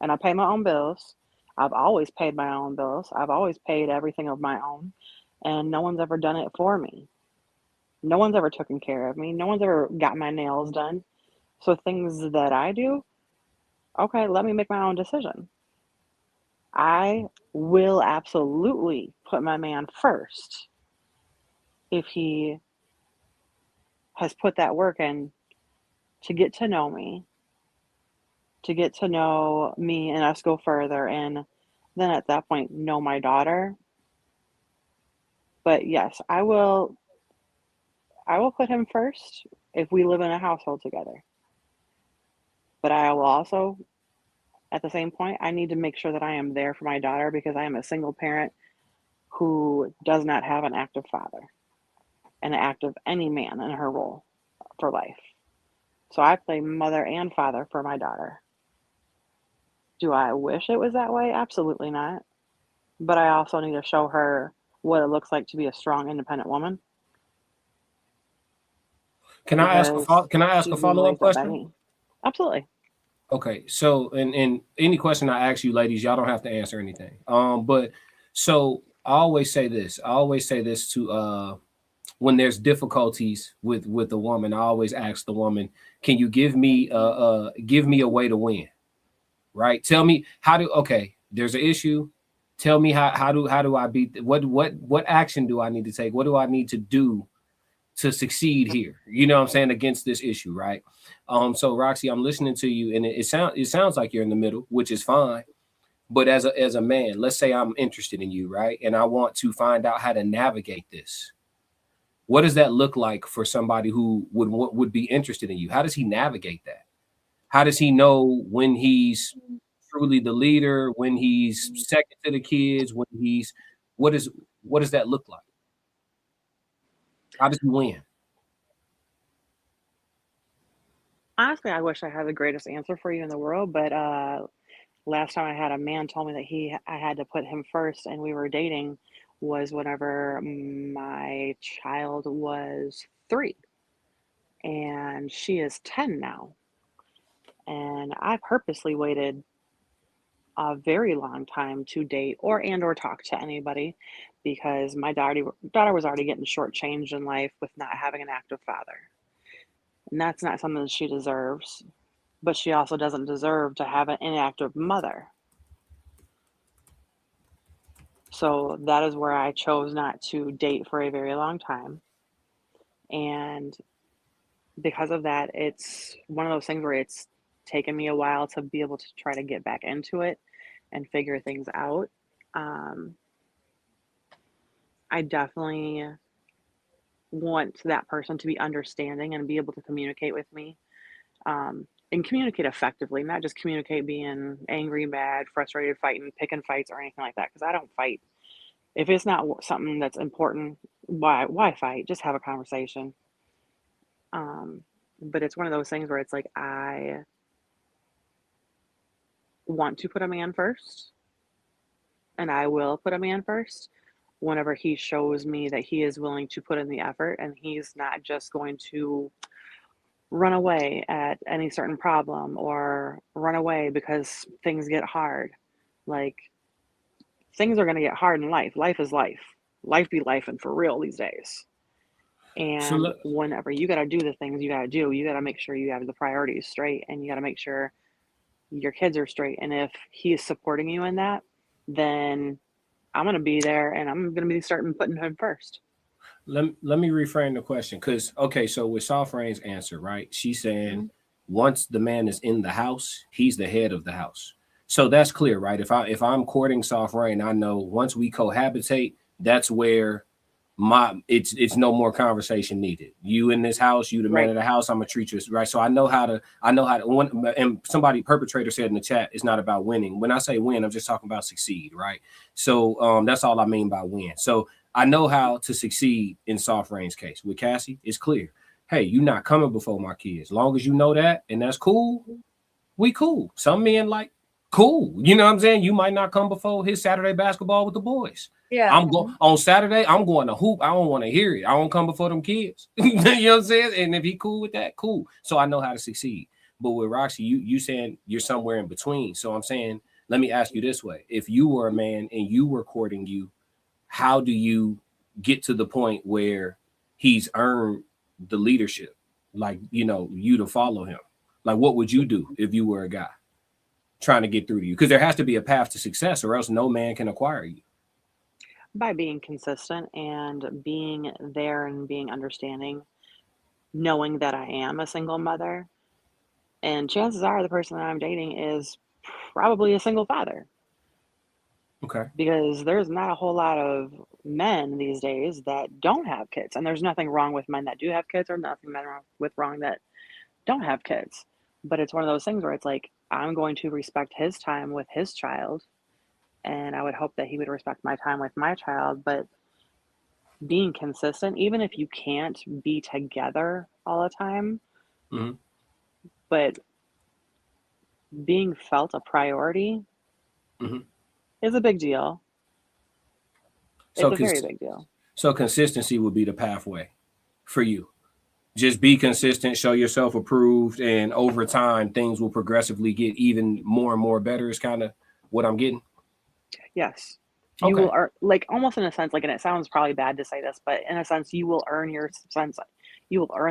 and I pay my own bills. I've always paid my own bills. I've always paid everything of my own. And no one's ever done it for me. No one's ever taken care of me. No one's ever got my nails done. So things that I do, okay, let me make my own decision. I will absolutely put my man first if he has put that work in to get to know me, and us go further, and then at that point know my daughter. But yes, I will put him first if we live in a household together. But I will also, at the same point, I need to make sure that I am there for my daughter because I am a single parent who does not have an active father and an active any man in her role for life. So I play mother and father for my daughter. Do I wish it was that way? Absolutely not. But I also need to show her what it looks like to be a strong, independent woman. Can I ask a follow-up question? Absolutely. Okay, so and any question I ask you, ladies, y'all don't have to answer anything. But so I always say this to when there's difficulties with a woman, I always ask the woman, can you give me a way to win? Right? Tell me there's an issue. Tell me how do I beat what action do I need to take? What do I need to do to succeed here? You know what I'm saying, against this issue, right? So Roxy, I'm listening to you, and it sounds like you're in the middle, which is fine. But as a man, let's say I'm interested in you, right? And I want to find out how to navigate this. What does that look like for somebody who would be interested in you? How does he navigate that? How does he know when he's truly the leader, when he's second to the kids, what does that look like? How does he win? Honestly, I wish I had the greatest answer for you in the world, but last time I had a man tell me that I had to put him first and we were dating was whenever my child was 3 and she is 10 now. And I purposely waited a very long time to date or talk to anybody because my daughter was already getting shortchanged in life with not having an active father. And that's not something that she deserves, but she also doesn't deserve to have an inactive mother. So that is where I chose not to date for a very long time. And because of that, it's one of those things where it's taken me a while to be able to try to get back into it and figure things out. I definitely want that person to be understanding and be able to communicate with me, and communicate effectively, not just communicate being angry, mad, frustrated, fighting, picking fights or anything like that, because I don't fight. If it's not something that's important, why fight? Just have a conversation. But it's one of those things where it's like I want to put a man first, and I will put a man first whenever he shows me that he is willing to put in the effort and he's not just going to run away at any certain problem or run away because things get hard. Like, things are going to get hard in life. Life is life. Life be life and for real these days. And whenever you got to do the things you got to do, you got to make sure you have the priorities straight, and you got to make sure your kids are straight. And if he is supporting you in that, then I'm going to be there, and I'm going to be starting putting him first. Let me reframe the question, because okay, so with Soft Rain's answer, right? She's saying once the man is in the house, he's the head of the house. So that's clear, right? If I'm courting Soft Rain, I know once we cohabitate, that's where it's no more conversation needed. You in this house, you the man of the house, I'm gonna treat you right. So I know how to and somebody perpetrator said in the chat, it's not about winning. When I say win, I'm just talking about succeed, right? So that's all I mean by win. So I know how to succeed in Soft Rain's case. With Cassie, it's clear. Hey, you're not coming before my kids. As long as you know that, and that's cool, we cool. Some men like cool. You know what I'm saying? You might not come before his Saturday basketball with the boys. Yeah. I'm going on Saturday. I'm going to hoop. I don't want to hear it. I don't come before them kids. You know what I'm saying? And if he cool with that, cool. So I know how to succeed. But with Roxy, you saying you're somewhere in between. So I'm saying, let me ask you this way: if you were a man and you were courting you, how do you get to the point where he's earned the leadership? Like, you to follow him. Like, what would you do if you were a guy trying to get through to you? Because there has to be a path to success, or else no man can acquire you. By being consistent and being there and being understanding, knowing that I am a single mother, and chances are the person that I'm dating is probably a single father. Okay. Because there's not a whole lot of men these days that don't have kids. And there's nothing wrong with men that do have kids, or nothing wrong that don't have kids. But it's one of those things where it's like, I'm going to respect his time with his child, and I would hope that he would respect my time with my child. But being consistent, even if you can't be together all the time, but being felt a priority is a big deal. So it's a very big deal. So consistency would be the pathway for you. Just be consistent, show yourself approved, and over time, things will progressively get even more and more better is kind of what I'm getting. Yes. You will earn, like, almost in a sense, like, and it sounds probably bad to say this, but in a sense, you will earn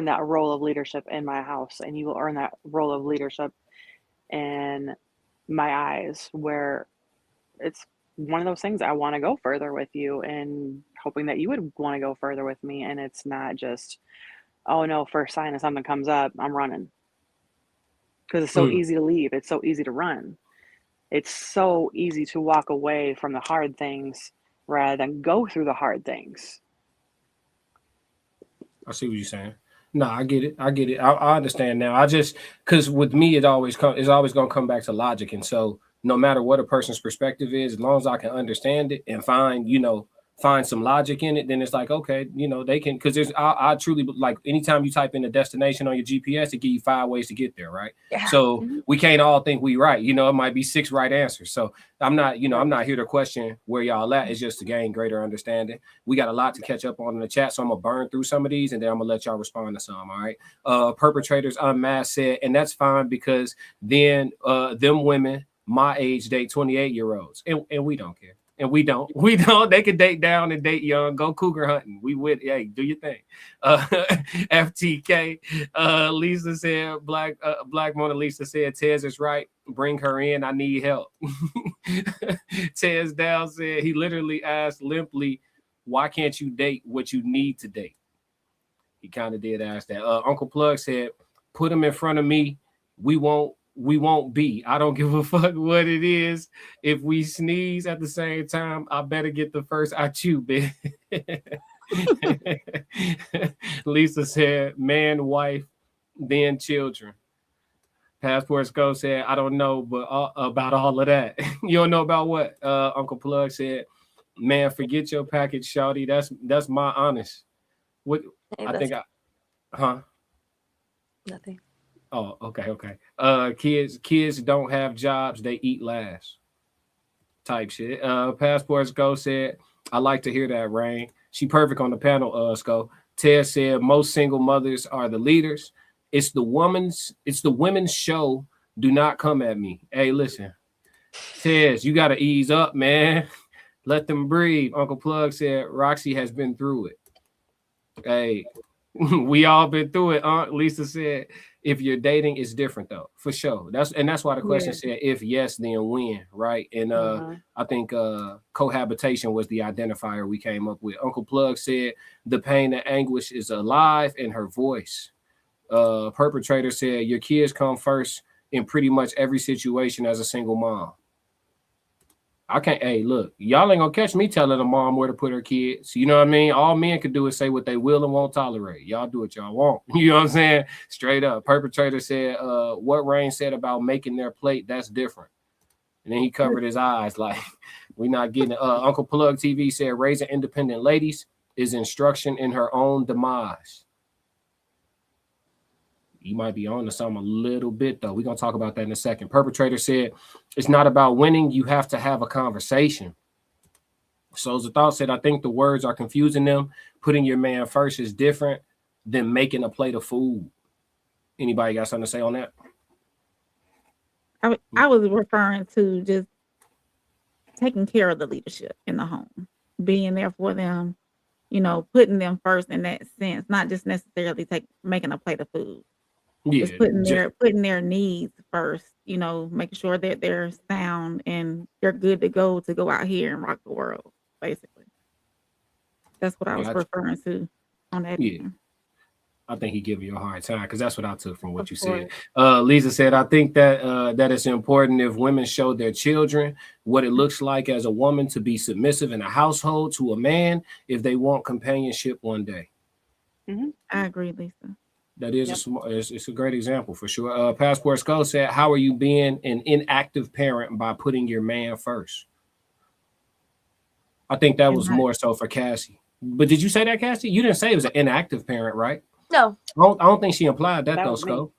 that role of leadership in my house, and you will earn that role of leadership in my eyes, where it's one of those things. I want to go further with you, and hoping that you would want to go further with me. And it's not just, oh no, first sign of something comes up, I'm running. Because it's so easy to leave. It's so easy to run. It's so easy to walk away from the hard things rather than go through the hard things. I see what you're saying. No, I get it. I understand now. I just, because with me, it's always going to come back to logic. And so no matter what a person's perspective is, as long as I can understand it and find some logic in it, then it's like, okay, they can, because I truly, like, anytime you type in a destination on your GPS, it give you 5 ways to get there, right? Yeah. So we can't all think we right. It might be 6 right answers. So I'm not here to question where y'all at. It's just to gain greater understanding. We got a lot to catch up on in the chat, so I'm gonna burn through some of these, and then I'm gonna let y'all respond to some. All right. Perpetrators Unmasked said, and that's fine, because then them women my age date 28-year-olds, and we don't care. And we don't. They could date down and date young. Go cougar hunting. We would. Hey, do your thing. FTK. Lisa said, Black Mona Lisa said, Tez is right. Bring her in. I need help. Tez Down said he literally asked limply, why can't you date what you need to date? He kind of did ask that. Uncle Plug said, put him in front of me. We won't be. I don't give a fuck what it is. If we sneeze at the same time, I better get the first I chew, bitch. Lisa said, man, wife, then children. Passport Go said, I don't know, but about all of that. You don't know about what? Uncle Plug said, man, forget your package, shawty. That's my honest. What Hey, I think huh? Nothing. Oh, okay. Kids don't have jobs, they eat last. Type shit. Passports Go said, I like to hear that, Rain. She perfect on the panel, Sco. Ted said most single mothers are the leaders. It's the women's show. Do not come at me. Hey, listen. Ted, you gotta ease up, man. Let them breathe. Uncle Plug said Roxy has been through it. Hey, we all been through it. Aunt Lisa said, if you're dating, it's different though, for sure. That's why the question said, if yes, then when, right? And I think cohabitation was the identifier we came up with. Uncle Plug said the pain and anguish is alive in her voice. Perpetrator said your kids come first in pretty much every situation as a single mom. I can't. Hey, look, y'all ain't gonna catch me telling a mom where to put her kids. You know what I mean? All men can do is say what they will and won't tolerate. Y'all do what y'all want. You know what I'm saying? Straight up. Perpetrator said, what Rain said about making their plate, that's different. And then he covered his eyes like, we're not getting it. Uncle Plug TV said, raising independent ladies is instruction in her own demise. You might be on to something a little bit, though. We're going to talk about that in a second. Perpetrator said, it's not about winning. You have to have a conversation. So the thought said, I think the words are confusing them. Putting your man first is different than making a plate of food. Anybody got something to say on that? I was referring to just taking care of the leadership in the home, being there for them, putting them first in that sense, not just necessarily making a plate of food. Yeah, just putting their needs first, making sure that they're sound and they're good to go out here and rock the world, basically. That's what I was referring to on that. Yeah. I think he gave you a hard time because that's what I took from what you said. Lisa said, I think that it's important if women show their children what it looks like as a woman to be submissive in a household to a man if they want companionship one day. Mm-hmm. I agree, Lisa. That is it's a great example for sure. Passport Skull said, how are you being an inactive parent by putting your man first? I think that was more so for Cassie. But did you say that, Cassie? You didn't say it was an inactive parent, right? No. I don't think she implied that though, Skull.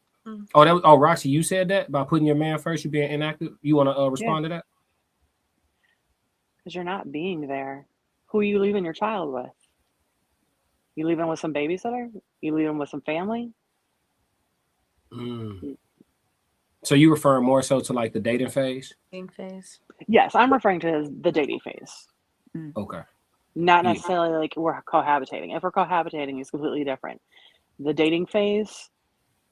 Oh, Roxy, you said that by putting your man first, you're being inactive. You want to respond to that? Because you're not being there. Who are you leaving your child with? You leaving with some babysitter? You leaving with some family? So you refer more so to like the dating phase? Dating phase. Yes, I'm referring to the dating phase. Okay. Not necessarily like we're cohabitating. If we're cohabitating, it's completely different. The dating phase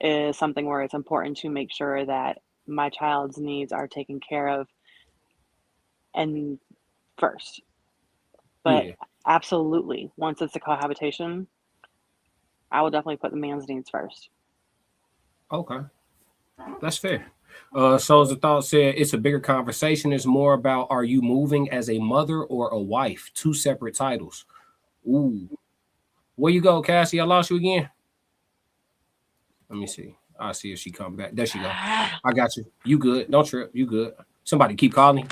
is something where it's important to make sure that my child's needs are taken care of and first. But absolutely, once it's a cohabitation, I will definitely put the man's needs first. Okay. That's fair. Souls of Thought said it's a bigger conversation. It's more about, are you moving as a mother or a wife? Two separate titles. Ooh. Where you go, Cassie? I lost you again. Let me see. I'll see if she comes back. There she go. I got you. You good. Don't trip. You good. Somebody keep calling.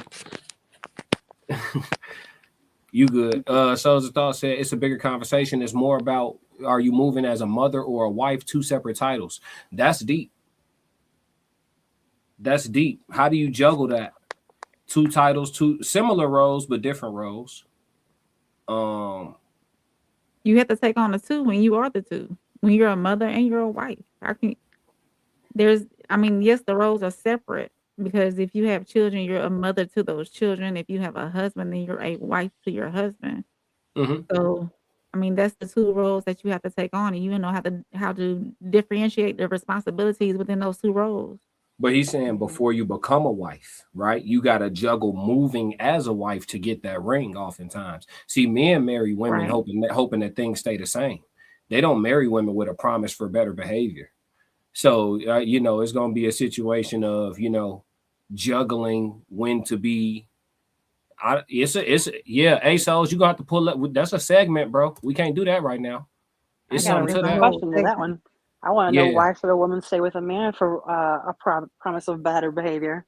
You good. Souls of Thought said it's a bigger conversation. It's more about, are you moving as a mother or a wife? Two separate titles. That's deep. That's deep. How do you juggle that? Two titles, two similar roles, but different roles. You have to take on the two when you are the two. When you're a mother and you're a wife. Yes, the roles are separate because if you have children, you're a mother to those children. If you have a husband, then you're a wife to your husband. So, that's the two roles that you have to take on, and you know how to differentiate the responsibilities within those two roles. But he's saying before you become a wife, right? You got to juggle moving as a wife to get that ring. Oftentimes, see, men marry women Right. hoping that things stay the same. They don't marry women with a promise for better behavior. So it's going to be a situation of juggling when to be. Yeah, ASOS, you're gonna have to pull up. That's a segment, bro. We can't do that right now. I It's got a something It's to a different that. whole question to that segment. one. I want to know, Yeah. why should a woman stay with a man for a promise of better behavior?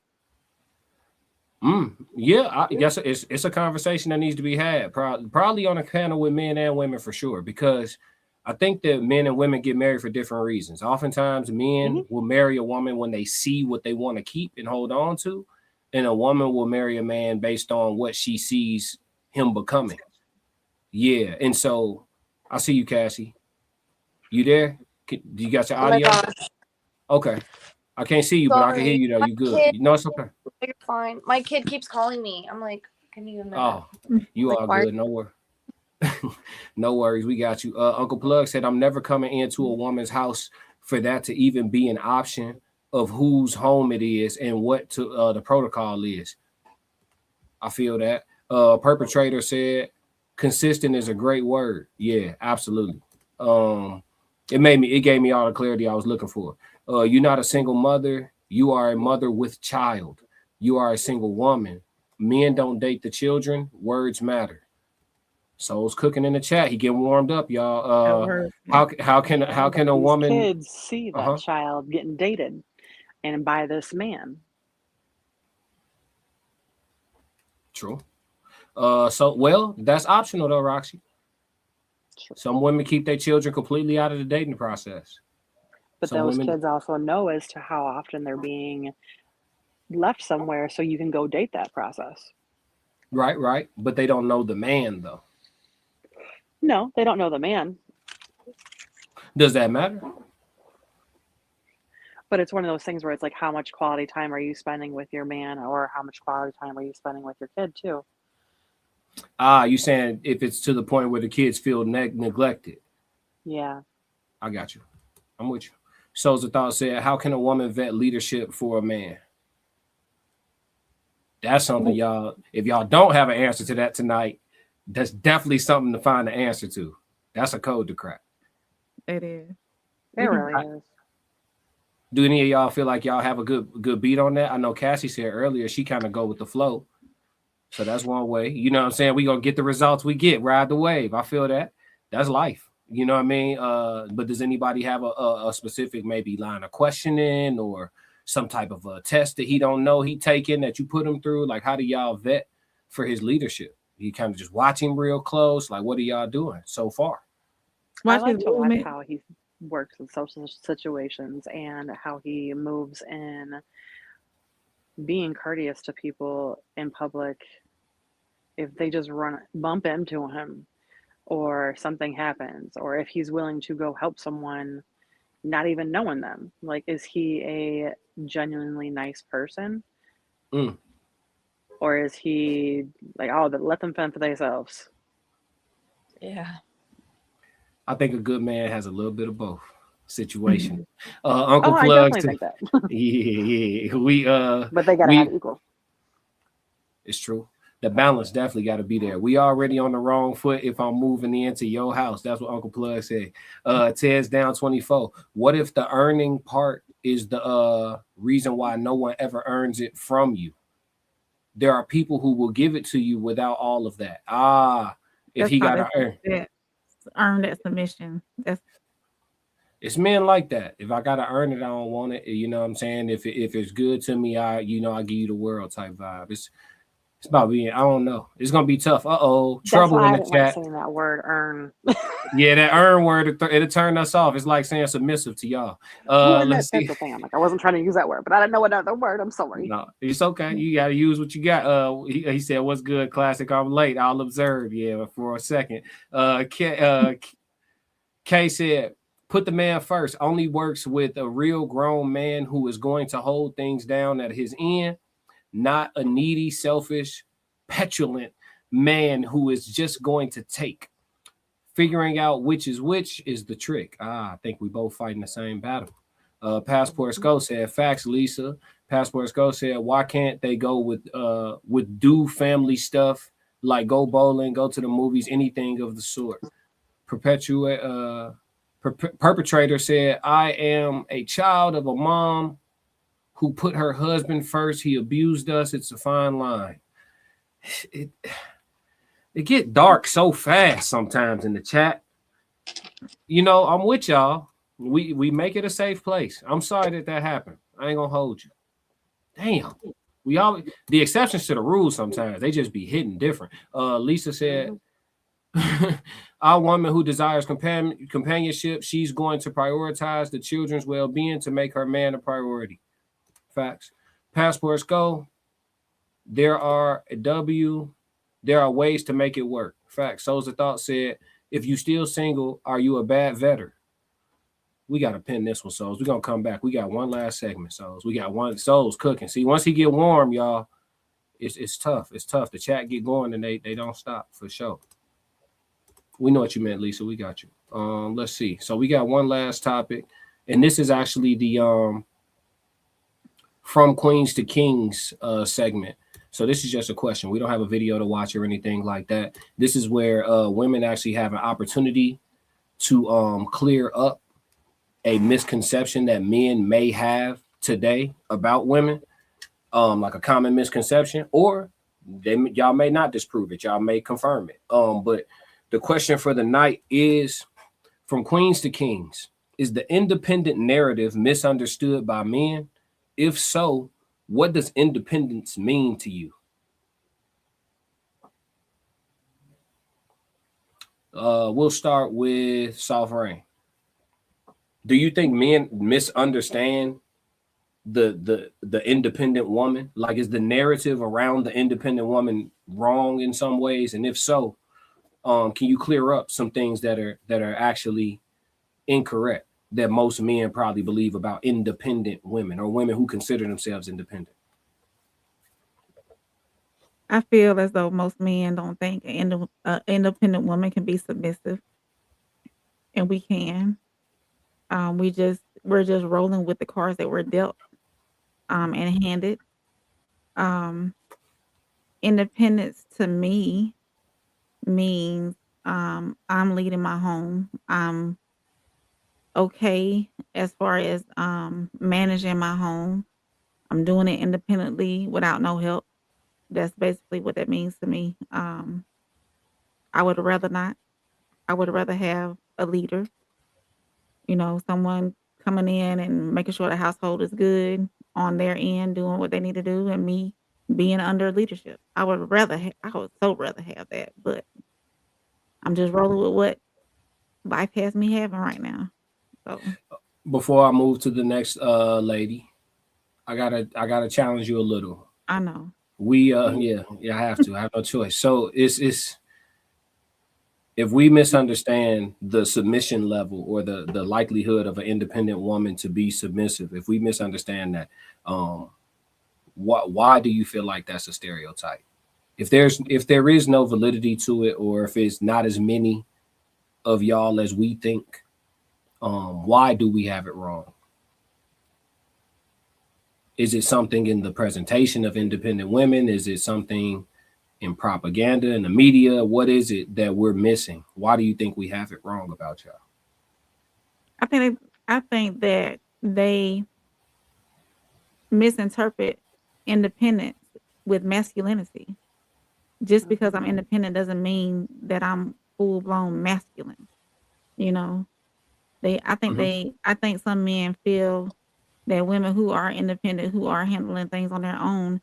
Yeah, I guess it's a conversation that needs to be had. Probably on a panel with men and women for sure, because I think that men and women get married for different reasons. Oftentimes, men will marry a woman when they see what they want to keep and hold on to, and a woman will marry a man based on what she sees him becoming. Yeah, and so I see you, Cassie. You there? Do you got your Oh my audio? gosh. Okay. I can't see you, but I can hear Sorry. you though. My You good. kid, You know it's okay. you're fine. My kid keeps calling me. I'm like, give me a minute. Oh, you Like, are why? good. No worries. No worries. We got you. Uncle Plug said, I'm never coming into a woman's house for that to even be an option of whose home it is and what the protocol is. I feel that. Perpetrator said, consistent is a great word. Yeah, absolutely. It gave me all the clarity I was looking for. You're not a single mother, you are a mother with child. You are a single woman. Men don't date the children, words matter. Soul's cooking in the chat. He getting warmed up, y'all. How can But a these woman kids see that child getting dated and by this man? True. That's optional though, Roxy. Some women keep their children completely out of the dating process. But Some those women, kids also know as to how often they're being left somewhere, so you can go date that process. right, but they don't know the man though. No, they don't know the man. Does that matter? But it's one of those things where it's like, how much quality time are you spending with your man, or how much quality time are you spending with your kid too? You saying if it's to the point where the kids feel neglected? Yeah, I got you. I'm with you. Souls of Thought said, how can a woman vet leadership for a man? That's something y'all, if y'all don't have an answer to that tonight, that's definitely something to find an answer to. That's a code to crack. It is. it really is. Do any of y'all feel like y'all have a good beat on that? I know Cassie said earlier she kind of go with the flow. So that's one way. You know what I'm saying? We gonna get the results we get, ride the wave. I feel that. That's life. You know what I mean? But does anybody have a specific maybe line of questioning or some type of a test that he don't know he taking that you put him through? Like, how do y'all vet for his leadership? You kind of just watch him real close. Like, what are y'all doing so far? I like to watch how he works in social situations and how he moves in being courteous to people in public. If they just bump into him, or something happens, or if he's willing to go help someone not even knowing them. Like, is he a genuinely nice person? Or is he like, oh, let them fend for themselves? Yeah. I think a good man has a little bit of both situation. Uncle I Plugs. definitely think that. Yeah. But they gotta have equal. It's true. The balance definitely got to be there. We already on the wrong foot if I'm moving into your house. That's what Uncle Plug said. Ted's down 24. What if the earning part is the reason why no one ever earns it from you? There are people who will give it to you without all of that. If he got to earn that submission. It's men like that. If I gotta earn it, I don't want it. You know what I'm saying? If it's good to me, I give you the world type vibe. It's about being, I don't know. It's gonna be tough. Trouble in the chat. Like saying that word earn. Yeah, that earn word, it'll turn us off. It's like saying submissive to y'all. Let's see. Thing. I'm like, I wasn't trying to use that word, but I didn't know another word. I'm sorry. No, it's okay. You gotta use what you got. He said, "What's good, classic? I'm late. I'll observe." Yeah, for a second. K said, put the man first. Only works with a real grown man who is going to hold things down at his end, not a needy, selfish, petulant man who is just going to take. Figuring out which is the trick. I think we both fighting the same battle. Passport Skull said, facts, Lisa. Passport Skull said, why can't they go with do family stuff, like go bowling, go to the movies, anything of the sort? Perpetrator said, I am a child of a mom who put her husband first. He abused us. It's a fine line. It get dark so fast sometimes in the chat. You know, I'm with y'all. We make it a safe place. I'm sorry that happened. I ain't gonna hold you. Damn. We all the exceptions to the rules sometimes. They just be hitting different. Lisa said, our woman who desires companionship, she's going to prioritize the children's well-being to make her man a priority. Facts. Passports go. There are ways to make it work. Facts. Souls of Thought said, if you still single, are you a bad veteran? We got to pin this one, Souls. We're going to come back. We got one last segment, Souls. We got one. Souls cooking. See, once he get warm, y'all, it's tough. It's tough. The chat get going and they don't stop for sure. We know what you meant, Lisa. We got you. Let's see. So we got one last topic. And this is actually the From Queens to Kings segment. So this is just a question. We don't have a video to watch or anything like that. This is where women actually have an opportunity to clear up a misconception that men may have today about women, like a common misconception, or y'all may not disprove it. Y'all may confirm it. But the question for the night is, from Queens to Kings, is the independent narrative misunderstood by men? If so, what does independence mean to you? We'll start with Soft Rain. Do you think men misunderstand the independent woman? Like, is the narrative around the independent woman wrong in some ways? And if so, can you clear up some things that are actually incorrect that most men probably believe about independent women or women who consider themselves independent? I feel as though most men don't think an independent woman can be submissive, and we can. We're just rolling with the cards that we're dealt and handed. Independence to me means I'm leading my home. I'm okay as far as managing my home. I'm doing it independently without no help. That's basically what that means to me. I would rather not. I would rather have a leader, someone coming in and making sure the household is good on their end, doing what they need to do, and me being under leadership. I would so rather have that, but I'm just rolling with what life has me having right now. So before I move to the next lady, I gotta challenge you a little. I know. I have to. I have no choice. So it's if we misunderstand the submission level or the likelihood of an independent woman to be submissive, if we misunderstand that, why do you feel like that's a stereotype? If there is no validity to it, or if it's not as many of y'all as we think, why do we have it wrong? Is it something in the presentation of independent women? Is it something in propaganda and the media? What is it that we're missing? Why do you think we have it wrong about y'all? I think that they misinterpret independence with masculinity. Just because I'm independent doesn't mean that I'm full blown masculine. I think some men feel that women who are independent, who are handling things on their own,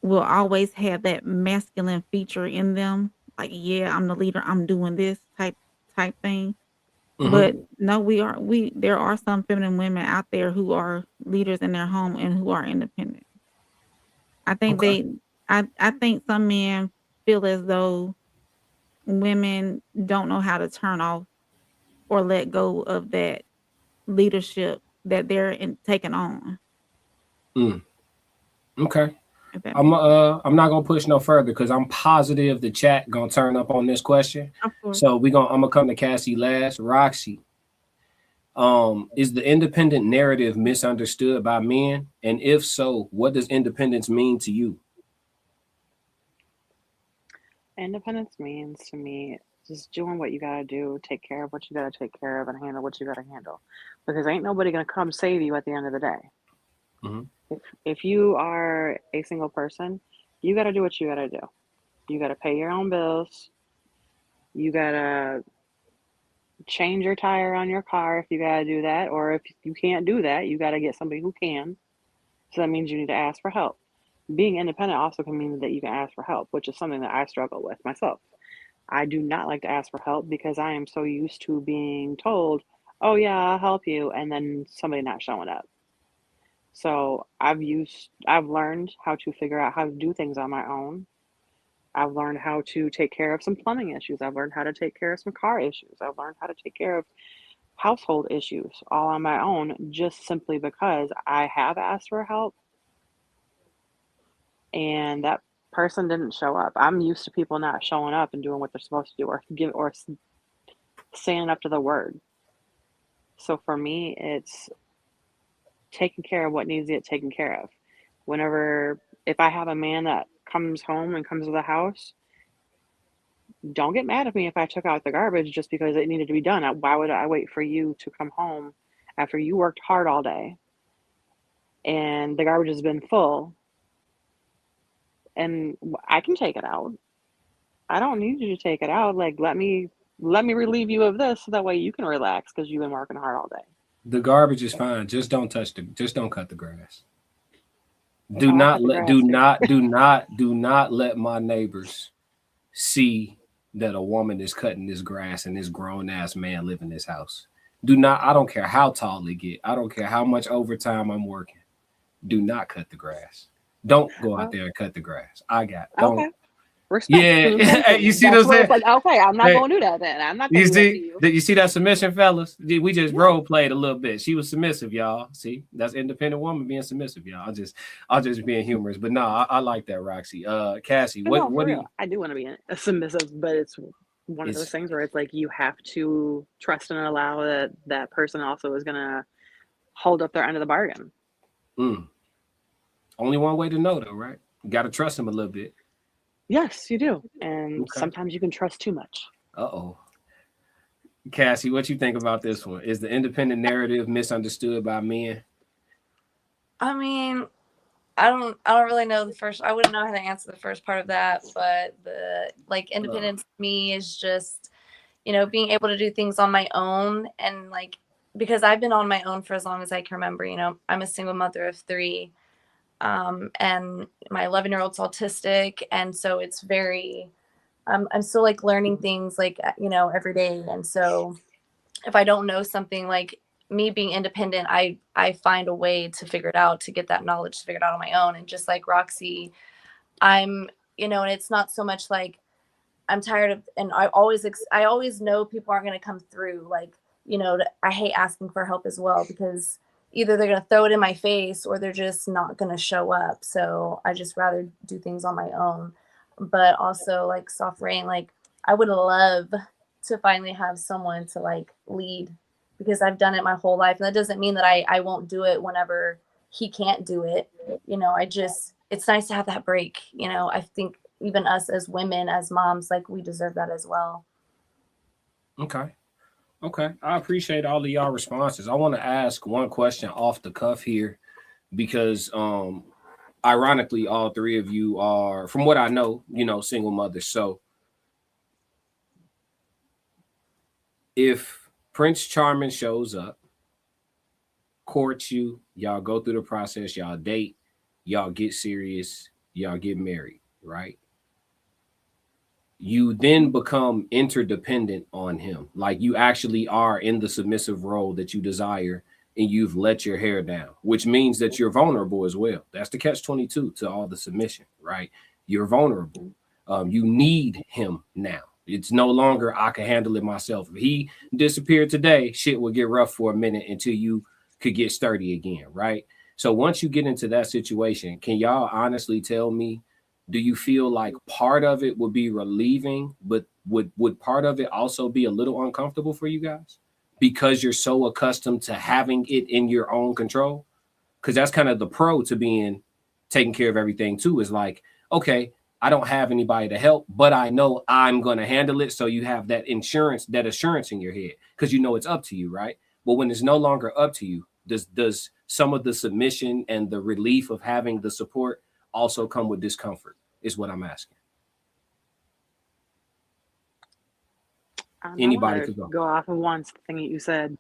will always have that masculine feature in them. Like, yeah, I'm the leader, I'm doing this type thing. But no, there are some feminine women out there who are leaders in their home and who are independent. I think I think some men feel as though women don't know how to turn off or let go of that leadership that they're taking on. Okay. I'm not gonna push no further because I'm positive the chat gonna turn up on this question. Of course. So I'm gonna come to Cassie last. Roxy, Is the independent narrative misunderstood by men? And if so, what does independence mean to you? Independence means to me just doing what you gotta do, take care of what you gotta take care of, and handle what you gotta handle. Because ain't nobody gonna come save you at the end of the day. Mm-hmm. If you are a single person, you gotta do what you gotta do. You gotta pay your own bills. You gotta change your tire on your car if you gotta do that, or if you can't do that, you gotta get somebody who can. So that means you need to ask for help. Being independent also can mean that you can ask for help, which is something that I struggle with myself. I do not like to ask for help because I am so used to being told, oh yeah, I'll help you, and then somebody not showing up. So I've learned how to figure out how to do things on my own. I've learned how to take care of some plumbing issues. I've learned how to take care of some car issues. I've learned how to take care of household issues all on my own, just simply because I have asked for help and that person didn't show up. I'm used to people not showing up and doing what they're supposed to do, or standing up to the word. So for me, it's taking care of what needs to get taken care of. If I have a man that comes home and comes to the house, don't get mad at me if I took out the garbage just because it needed to be done. Why would I wait for you to come home after you worked hard all day and the garbage has been full and I can take it out? I don't need you to take it out. Like, let me relieve you of this so that way you can relax because you've been working hard all day. The garbage is fine. Just don't cut the grass. Do Oh, not let my neighbors see that a woman is cutting this grass and this grown ass man live in this house. I don't care how tall they get. I don't care how much overtime I'm working. Do not cut the grass. Don't go out there and cut the grass. Don't. Okay. Respect. Yeah. You see what I'm saying? Like, okay, I'm not going to do that then. I'm not going to do that to you. You see that submission, fellas? We just role played a little bit. She was submissive, y'all. See, that's independent woman being submissive, y'all. I'll just being humorous, but no, I like that, Roxy. Cassie, what do you? I do want to be a submissive, but it's one of those things where it's like you have to trust and allow that person also is going to hold up their end of the bargain. Only one way to know, though, right? You got to trust them a little bit. Yes, you do. And sometimes you can trust too much. Uh-oh. Cassie, what you think about this one? Is the independent narrative misunderstood by men? I mean, I don't really know I wouldn't know how to answer the first part of that, but the independence to me is just, being able to do things on my own, and because I've been on my own for as long as I can remember. I'm a single mother of 3. And my 11-year-old's autistic. And so it's very, I'm still learning things every day. And so if I don't know something, me being independent, I find a way to figure it out, to get that knowledge, to figure it out on my own. And just like Roxy, I'm, and it's not so much I'm tired of, and I always know people aren't going to come through. I hate asking for help as well, because either they're going to throw it in my face or they're just not going to show up. So I just rather do things on my own. But also Soft Rain, I would love to finally have someone to lead, because I've done it my whole life. And that doesn't mean that I won't do it whenever he can't do it. It's nice to have that break. I think even us as women, as moms, we deserve that as well. Okay, I appreciate all of y'all responses. I want to ask one question off the cuff here, because ironically, all 3 of you are, from what I know, single mothers. So if Prince Charming shows up, courts you, y'all go through the process, y'all date, y'all get serious, y'all get married, right? You then become interdependent on him. You actually are in the submissive role that you desire, and you've let your hair down, which means that you're vulnerable as well. That's the catch-22 to all the submission, right? You're vulnerable. You need him now. It's no longer, I can handle it myself. If he disappeared today, shit would get rough for a minute until you could get sturdy again, right? So once you get into that situation, can y'all honestly tell me, do you feel like part of it would be relieving, but would part of it also be a little uncomfortable for you guys? because you're so accustomed to having it in your own control. Because that's kind of the pro to being taking care of everything too, is like, okay, I don't have anybody to help, but I know I'm going to handle it. So you have that assurance in your head because you know it's up to you, right? But when it's no longer up to you, does some of the submission and the relief of having the support also come with discomfort, is what I'm asking. Anybody could go off of one thing that you said.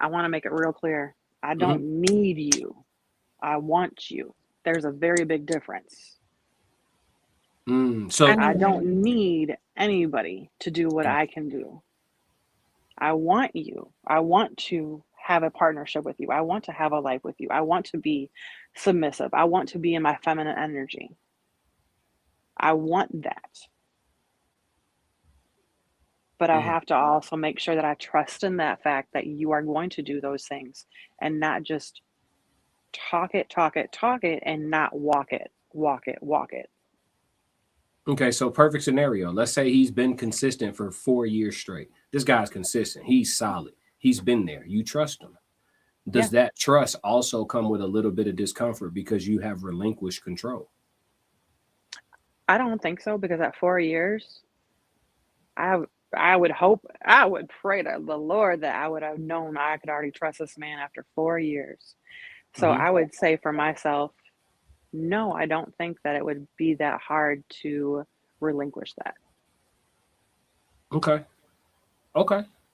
I want to make it real clear. I don't need you. I want you. There's a very big difference. So I don't need anybody to do what I can do. I want you. I want to have a partnership with you. I want to have a life with you. I want to be submissive. I want to be in my feminine energy. I want that. But I have to also make sure that I trust in that fact that you are going to do those things and not just talk it, and not walk it. Okay, so perfect scenario. Let's say he's been consistent for 4 years straight. This guy's consistent. He's solid. He's been there. You trust him. Does that trust also come with a little bit of discomfort because you have relinquished control? I don't think so, because at 4 years, I would pray to the Lord that I would have known I could already trust this man after 4 years. So I would say for myself, no, I don't think that it would be that hard to relinquish that. Okay.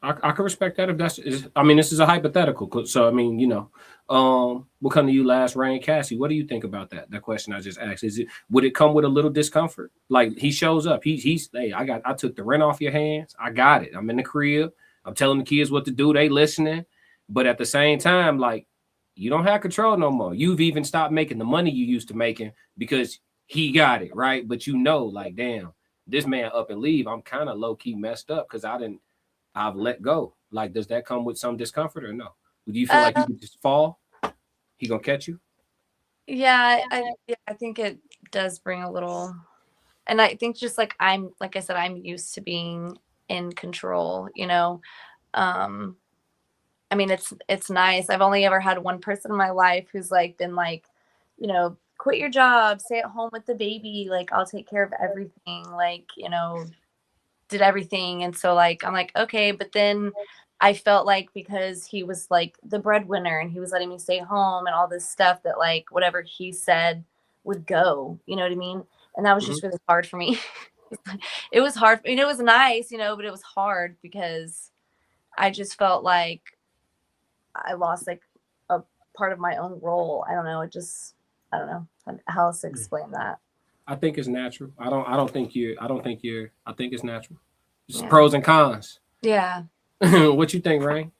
I can respect that if that's. This is a hypothetical. So we'll come to you last, Rain. Cassie, what do you think about that? That question I just asked. Would it come with a little discomfort? Like he shows up, hey, I took the rent off your hands. I got it. I'm in the crib. I'm telling the kids what to do. They listening, but at the same time, like, you don't have control no more. You've even stopped making the money you used to making because he got it, right? But like, damn, this man up and leave. I'm kind of low key messed up because I've let go. Like, does that come with some discomfort or no? Do you feel like you could just fall? He gonna catch you? Yeah, I think it does bring a little, and I think just like I said, I'm used to being in control, it's nice. I've only ever had one person in my life who's like been like, quit your job, stay at home with the baby, like I'll take care of everything, like, did everything. And so like I'm like, okay, but then I felt like because he was like the breadwinner and he was letting me stay home and all this stuff, that like whatever he said would go, you know what I mean? And that was just really hard for me. It was hard. It was nice, but it was hard because I just felt like I lost like a part of my own role. I don't know. I don't know how else to explain that. I think it's natural. I think it's natural. It's pros and cons. Yeah. What you think, Rain?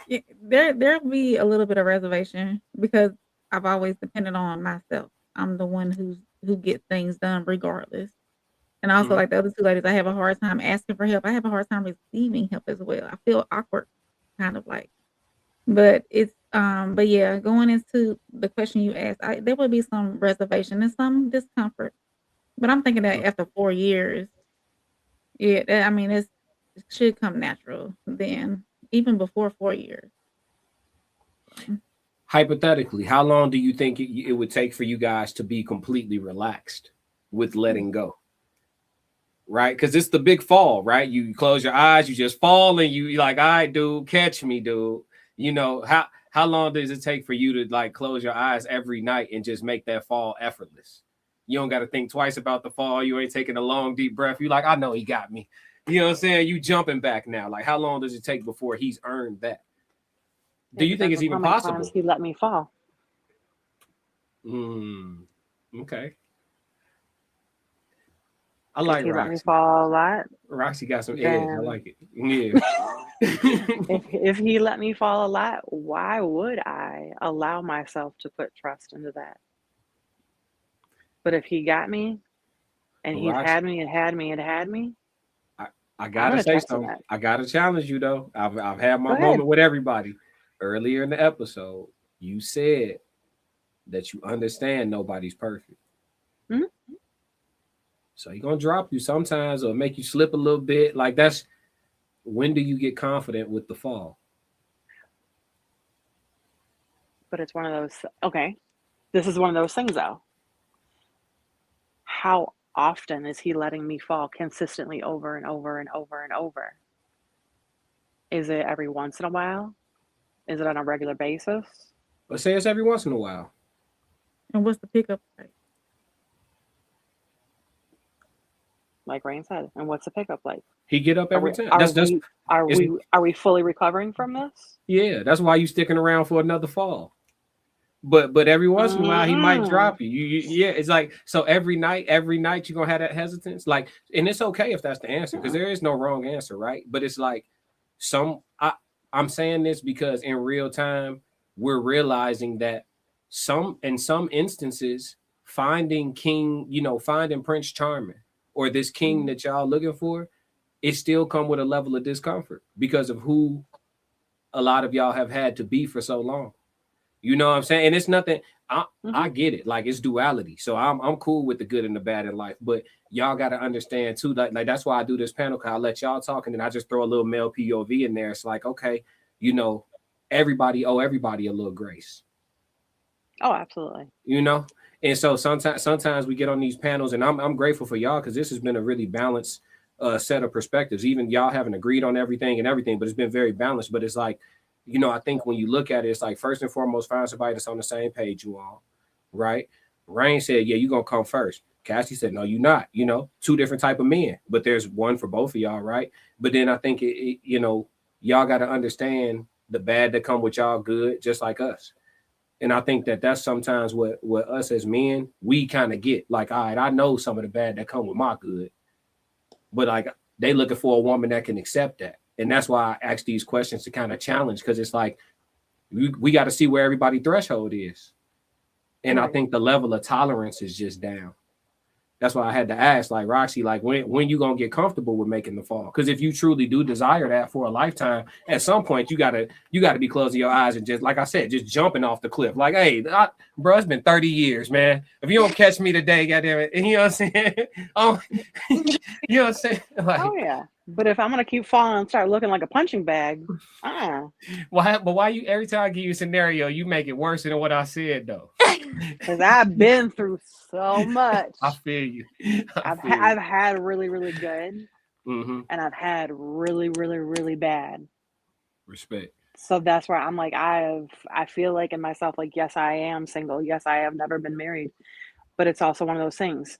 Yeah, there'll be a little bit of reservation because I've always depended on myself. I'm the one who gets things done regardless. And also, like the other two ladies, I have a hard time asking for help. I have a hard time receiving help as well. I feel awkward, kind of like. But yeah, going into the question you asked, there would be some reservation and some discomfort. But I'm thinking that after 4 years, it should come natural then, even before 4 years. Hypothetically, how long do you think it would take for you guys to be completely relaxed with letting go? Right? Because it's the big fall, right? You close your eyes, you just fall, and you like, all right, dude, catch me, dude. How long does it take for you to like close your eyes every night and just make that fall effortless? You don't got to think twice about the fall. You ain't taking a long, deep breath. You like, I know he got me. You know what I'm saying? You jumping back now. Like, how long does it take before he's earned that? Do you think it's even possible? He let me fall. Okay. I like he Roxy. Let me fall a lot. Roxy got some edge. I like it. Yeah. if he let me fall a lot, why would I allow myself to put trust into that? But if he got me and he had me, I gotta say something. I gotta challenge you though. I've had my moment with everybody. Earlier in the episode, you said that you understand nobody's perfect. So he's gonna drop you sometimes or make you slip a little bit. Like when do you get confident with the fall? But it's one of those, okay, this is one of those things though. How often is he letting me fall consistently over and over and over and over? Is it every once in a while? Is it on a regular basis? Let's say it's every once in a while. And what's the pickup like? Like Rain said, and what's the pickup like? He get up every time. Are we fully recovering from this? Yeah, that's why you sticking around for another fall. But every once in a while he might drop you. Yeah, it's like, so every night you're gonna have that hesitance. Like, and it's okay if that's the answer, because there is no wrong answer, right? But it's like I'm saying this because in real time we're realizing that in some instances finding Prince Charming or this king that y'all looking for, it still come with a level of discomfort because of who a lot of y'all have had to be for so long. You know what I'm saying? And it's nothing. I get it. Like, it's duality. So I'm cool with the good and the bad in life. But y'all got to understand too. Like that's why I do this panel. Cause I let y'all talk, and then I just throw a little male POV in there. It's like, okay, everybody owe everybody a little grace. Oh, absolutely. And so sometimes we get on these panels, and I'm grateful for y'all because this has been a really balanced set of perspectives. Even y'all haven't agreed on everything, but it's been very balanced. But it's like, I think when you look at it, it's like, first and foremost, find somebody that's on the same page you all, right? Rain said, yeah, you're going to come first. Cassie said, no, you're not. Two different type of men, but there's one for both of y'all, right? But then I think, y'all got to understand the bad that come with y'all good, just like us. And I think that's sometimes what us as men, we kind of get. Like, all right, I know some of the bad that come with my good, but like, they looking for a woman that can accept that. And that's why I ask these questions to kind of challenge, because it's like we got to see where everybody's threshold is. And I think the level of tolerance is just down. That's why I had to ask, like, Roxy, like, when you gonna get comfortable with making the fall? Because if you truly do desire that for a lifetime, at some point you gotta be closing your eyes and just, like I said, just jumping off the cliff. Like, hey, bro, it's been 30 years, man. If you don't catch me today, goddamn it, you know what I'm saying? You know what I'm saying? Like, oh yeah. But if I'm gonna keep falling and start looking like a punching bag, why you, every time I give you a scenario, you make it worse than what I said though? Because I've been through so much. I feel you. I've had really, really good, and I've had really, really, really bad. Respect. So that's where I'm like, I feel like in myself, like, yes, I am single. Yes, I have never been married. But it's also one of those things.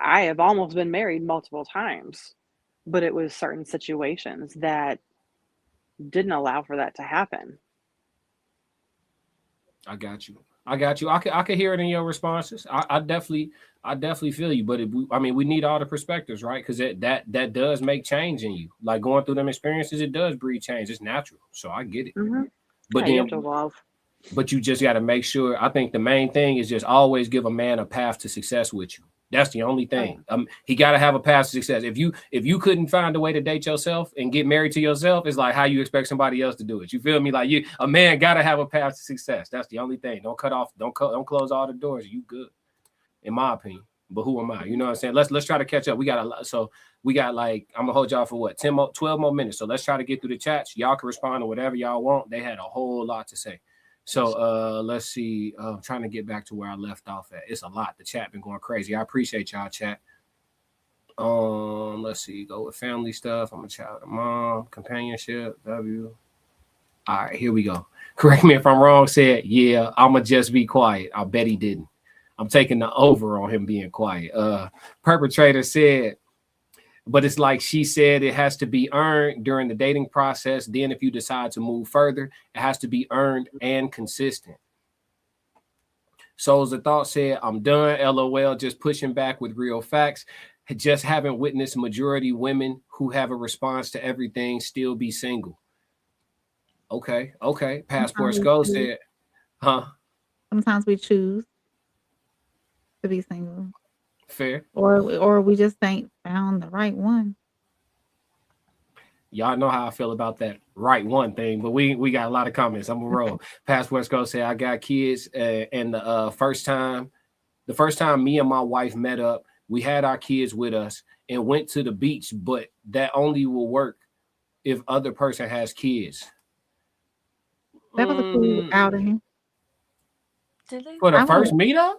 I have almost been married multiple times, but it was certain situations that didn't allow for that to happen. I got you. I could hear it in your responses. I definitely feel you. But we need all the perspectives, right? Because that does make change in you. Like, going through them experiences, it does breed change. It's natural. So I get it. But then, you have to evolve. But you just got to make sure. I think the main thing is just always give a man a path to success with you. That's the only thing. He got to have a path to success. If you couldn't find a way to date yourself and get married to yourself, it's like, how you expect somebody else to do it? You feel me? Like, a man got to have a path to success. That's the only thing. Don't close all the doors. You good, in my opinion. But who am I? You know what I'm saying? Let's try to catch up. We got like, I'm gonna hold y'all for what, 12 more minutes. So let's try to get through the chats. Y'all can respond to whatever y'all want. They had a whole lot to say. So let's see. I'm trying to get back to where I left off at. It's a lot. The chat been going crazy. I appreciate y'all, chat. Let's see. Go with family stuff. I'm a child of mom. Companionship. W. All right, here we go. Correct me if I'm wrong. Said, yeah, I'ma just be quiet. I bet he didn't. I'm taking the over on him being quiet. Perpetrator said, but it's like she said, it has to be earned during the dating process. Then if you decide to move further, it has to be earned and consistent. Souls of Thought said, I'm done. LOL, just pushing back with real facts. Just haven't witnessed majority women who have a response to everything still be single. Okay. Passport Skull said, huh? Sometimes we choose to be single. Fair. Or we just ain't found the right one. Y'all know how I feel about that right one thing, but we got a lot of comments. I'm gonna roll. Passport Skull say, I got kids, and the first time me and my wife met up, we had our kids with us and went to the beach, but that only will work if other person has kids. That was a cool outing. Did they? For the first meetup?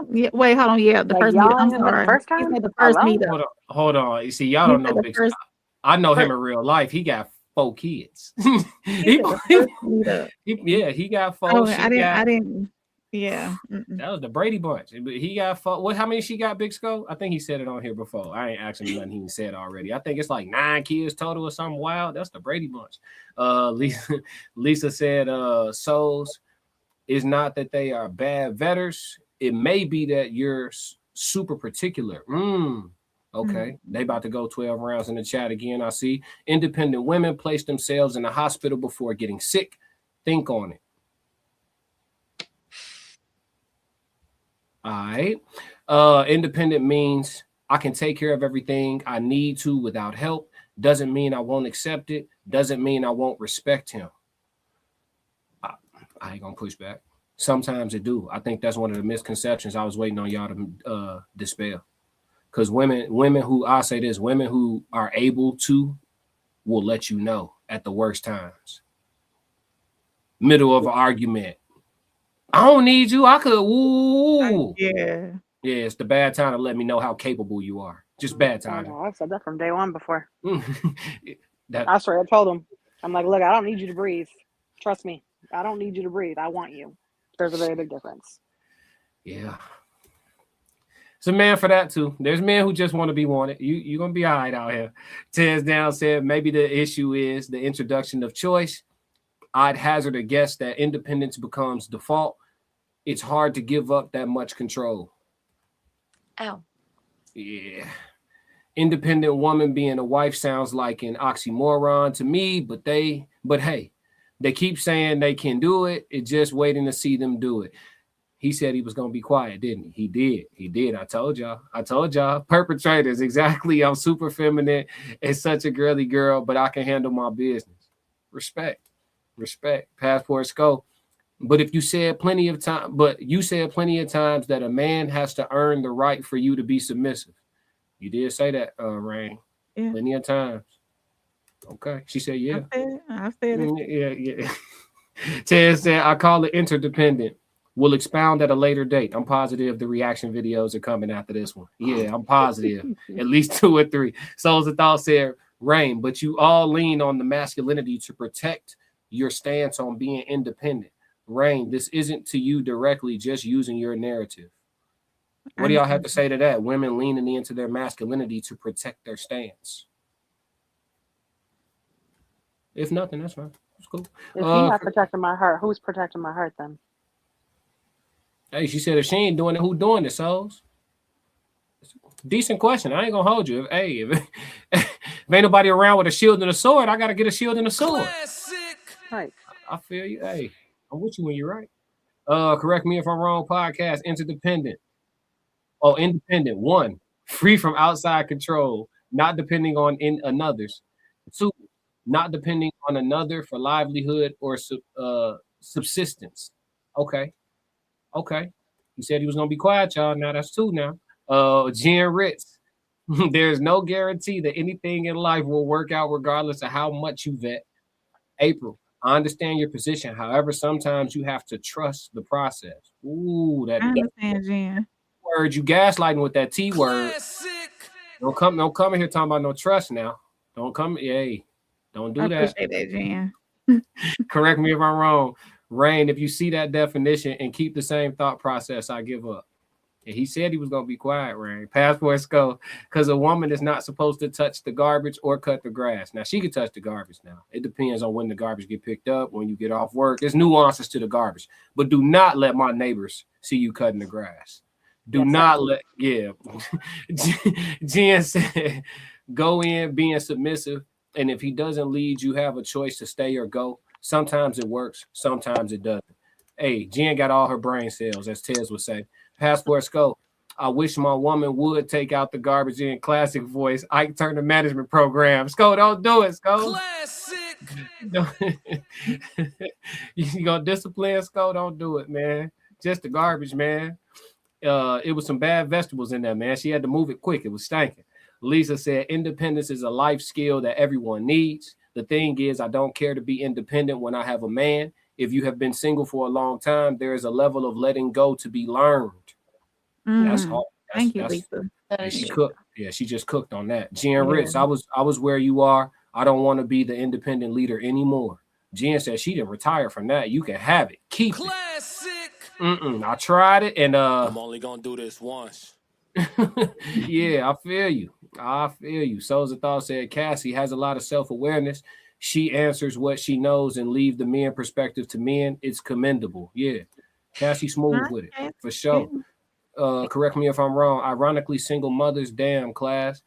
Wait, hold on. Yeah, the Like first y'all meetup. I'm ain't been the sorry. first He time? said the first Hello? meetup. Hold on. You see, y'all He don't said know the Big first- Scott. I know him first- in real life. He got 4 kids. He said the first meetup. He got 4. Oh, She I didn't. Yeah. That was the Brady bunch. He got 4. What? How many she got, Big Sco? I think he said it on here before. I ain't asking him nothing he said already. I think it's like 9 kids total or something wild. That's the Brady bunch. Lisa said, souls is not that they are bad vetters. It may be that you're super particular. Okay. They about to go 12 rounds in the chat again. I see. Independent women place themselves in the hospital before getting sick. Think on it. All right. Independent means I can take care of everything I need to without help. Doesn't mean I won't accept it. Doesn't mean I won't respect him. I ain't gonna push back. Sometimes it do. I think that's one of the misconceptions I was waiting on y'all to dispel. Because women who, I say this, women who are able to will let you know at the worst times. Middle of an argument. I don't need you. I could. Woo. Yeah. Yeah, it's the bad time to let me know how capable you are. Just bad I time. know, I've said that from day one before. That I swear, I told him, I'm like, look, I don't need you to breathe. Trust me, I don't need you to breathe. I want you. There's a very big difference. Yeah. It's a man for that too. There's men who just want to be wanted. You're gonna be all right out here. Tez Down said maybe the issue is the introduction of choice. I'd hazard a guess that independence becomes default. It's hard to give up that much control. Ow. Yeah. Independent woman being a wife sounds like an oxymoron to me, but hey, they keep saying they can do it. It's just waiting to see them do it. He said he was going to be quiet, didn't he? He did. I told y'all. Perpetrators, exactly. I'm super feminine and such a girly girl, but I can handle my business. Respect. Passport scope. But you said plenty of times that a man has to earn the right for you to be submissive. You did say that, Rain. Yeah. Plenty of times. Okay. She said, yeah. I said it. Yeah. Ted said, I call it interdependent. We'll expound at a later date. I'm positive the reaction videos are coming after this one. Yeah, I'm positive. At least 2 or 3. Souls of Thought said, Rain, but you all lean on the masculinity to protect your stance on being independent. Rain, this isn't to you directly, just using your narrative. What do y'all have to say to that? Women leaning into their masculinity to protect their stance. If nothing, that's fine. It's cool. If he's not protecting my heart, who's protecting my heart then? Hey, she said if she ain't doing it, who doing it, souls? Decent question. I ain't gonna hold you. If ain't nobody around with a shield and a sword, I gotta get a shield and a sword. Classic. Right. I feel you. Hey, I'm with you when you're right. Correct me if I'm wrong. Podcast interdependent. Oh, independent. 1, free from outside control, not depending on another's. 2, not depending on another for livelihood or subsistence. Okay. He said he was gonna be quiet, y'all. Now that's 2 now. Jen Ritz. There's no guarantee that anything in life will work out regardless of how much you vet. April. I understand your position. However, sometimes you have to trust the process. Ooh, that I understand, Jen. Word, you gaslighting with that T word. Don't come in here talking about no trust now. Don't come. Hey, don't do that. I appreciate that, Jen. Correct me if I'm wrong. Rain, if you see that definition and keep the same thought process, I give up. And he said he was going to be quiet, Rain. Passport go, because a woman is not supposed to touch the garbage or cut the grass. Now, she can touch the garbage now. It depends on when the garbage get picked up, when you get off work. There's nuances to the garbage. But do not let my neighbors see you cutting the grass. Do not let, yeah. Jen said, go in being submissive. And if he doesn't lead, you have a choice to stay or go. Sometimes it works. Sometimes it doesn't. Hey, Jen got all her brain cells, as Tez would say. Passport Scope. I wish my woman would take out the garbage in classic voice. I can turn the management program. Sco, don't do it, Sco. Classic. You gonna discipline Sco? Don't do it, man. Just the garbage, man. It was some bad vegetables in there, man. She had to move it quick. It was stinking. Lisa said, independence is a life skill that everyone needs. The thing is, I don't care to be independent when I have a man. If you have been single for a long time, there is a level of letting go to be learned. That's hard. Thank you, Lisa. She cooked. Yeah, she just cooked on that. Jen Yeah. Ritz, I was where you are. I don't want to be the independent leader anymore. Jen said she didn't retire from that. You can have it. Keep Classic. it. I tried it, and I'm only gonna do this once. yeah, I feel you. Souls of Thought said Cassie has a lot of self-awareness. She answers what she knows and leave the men perspective to men. It's commendable. Yeah. Cassie smooth with it for sure. Correct me if I'm wrong. Ironically, single mothers, damn class.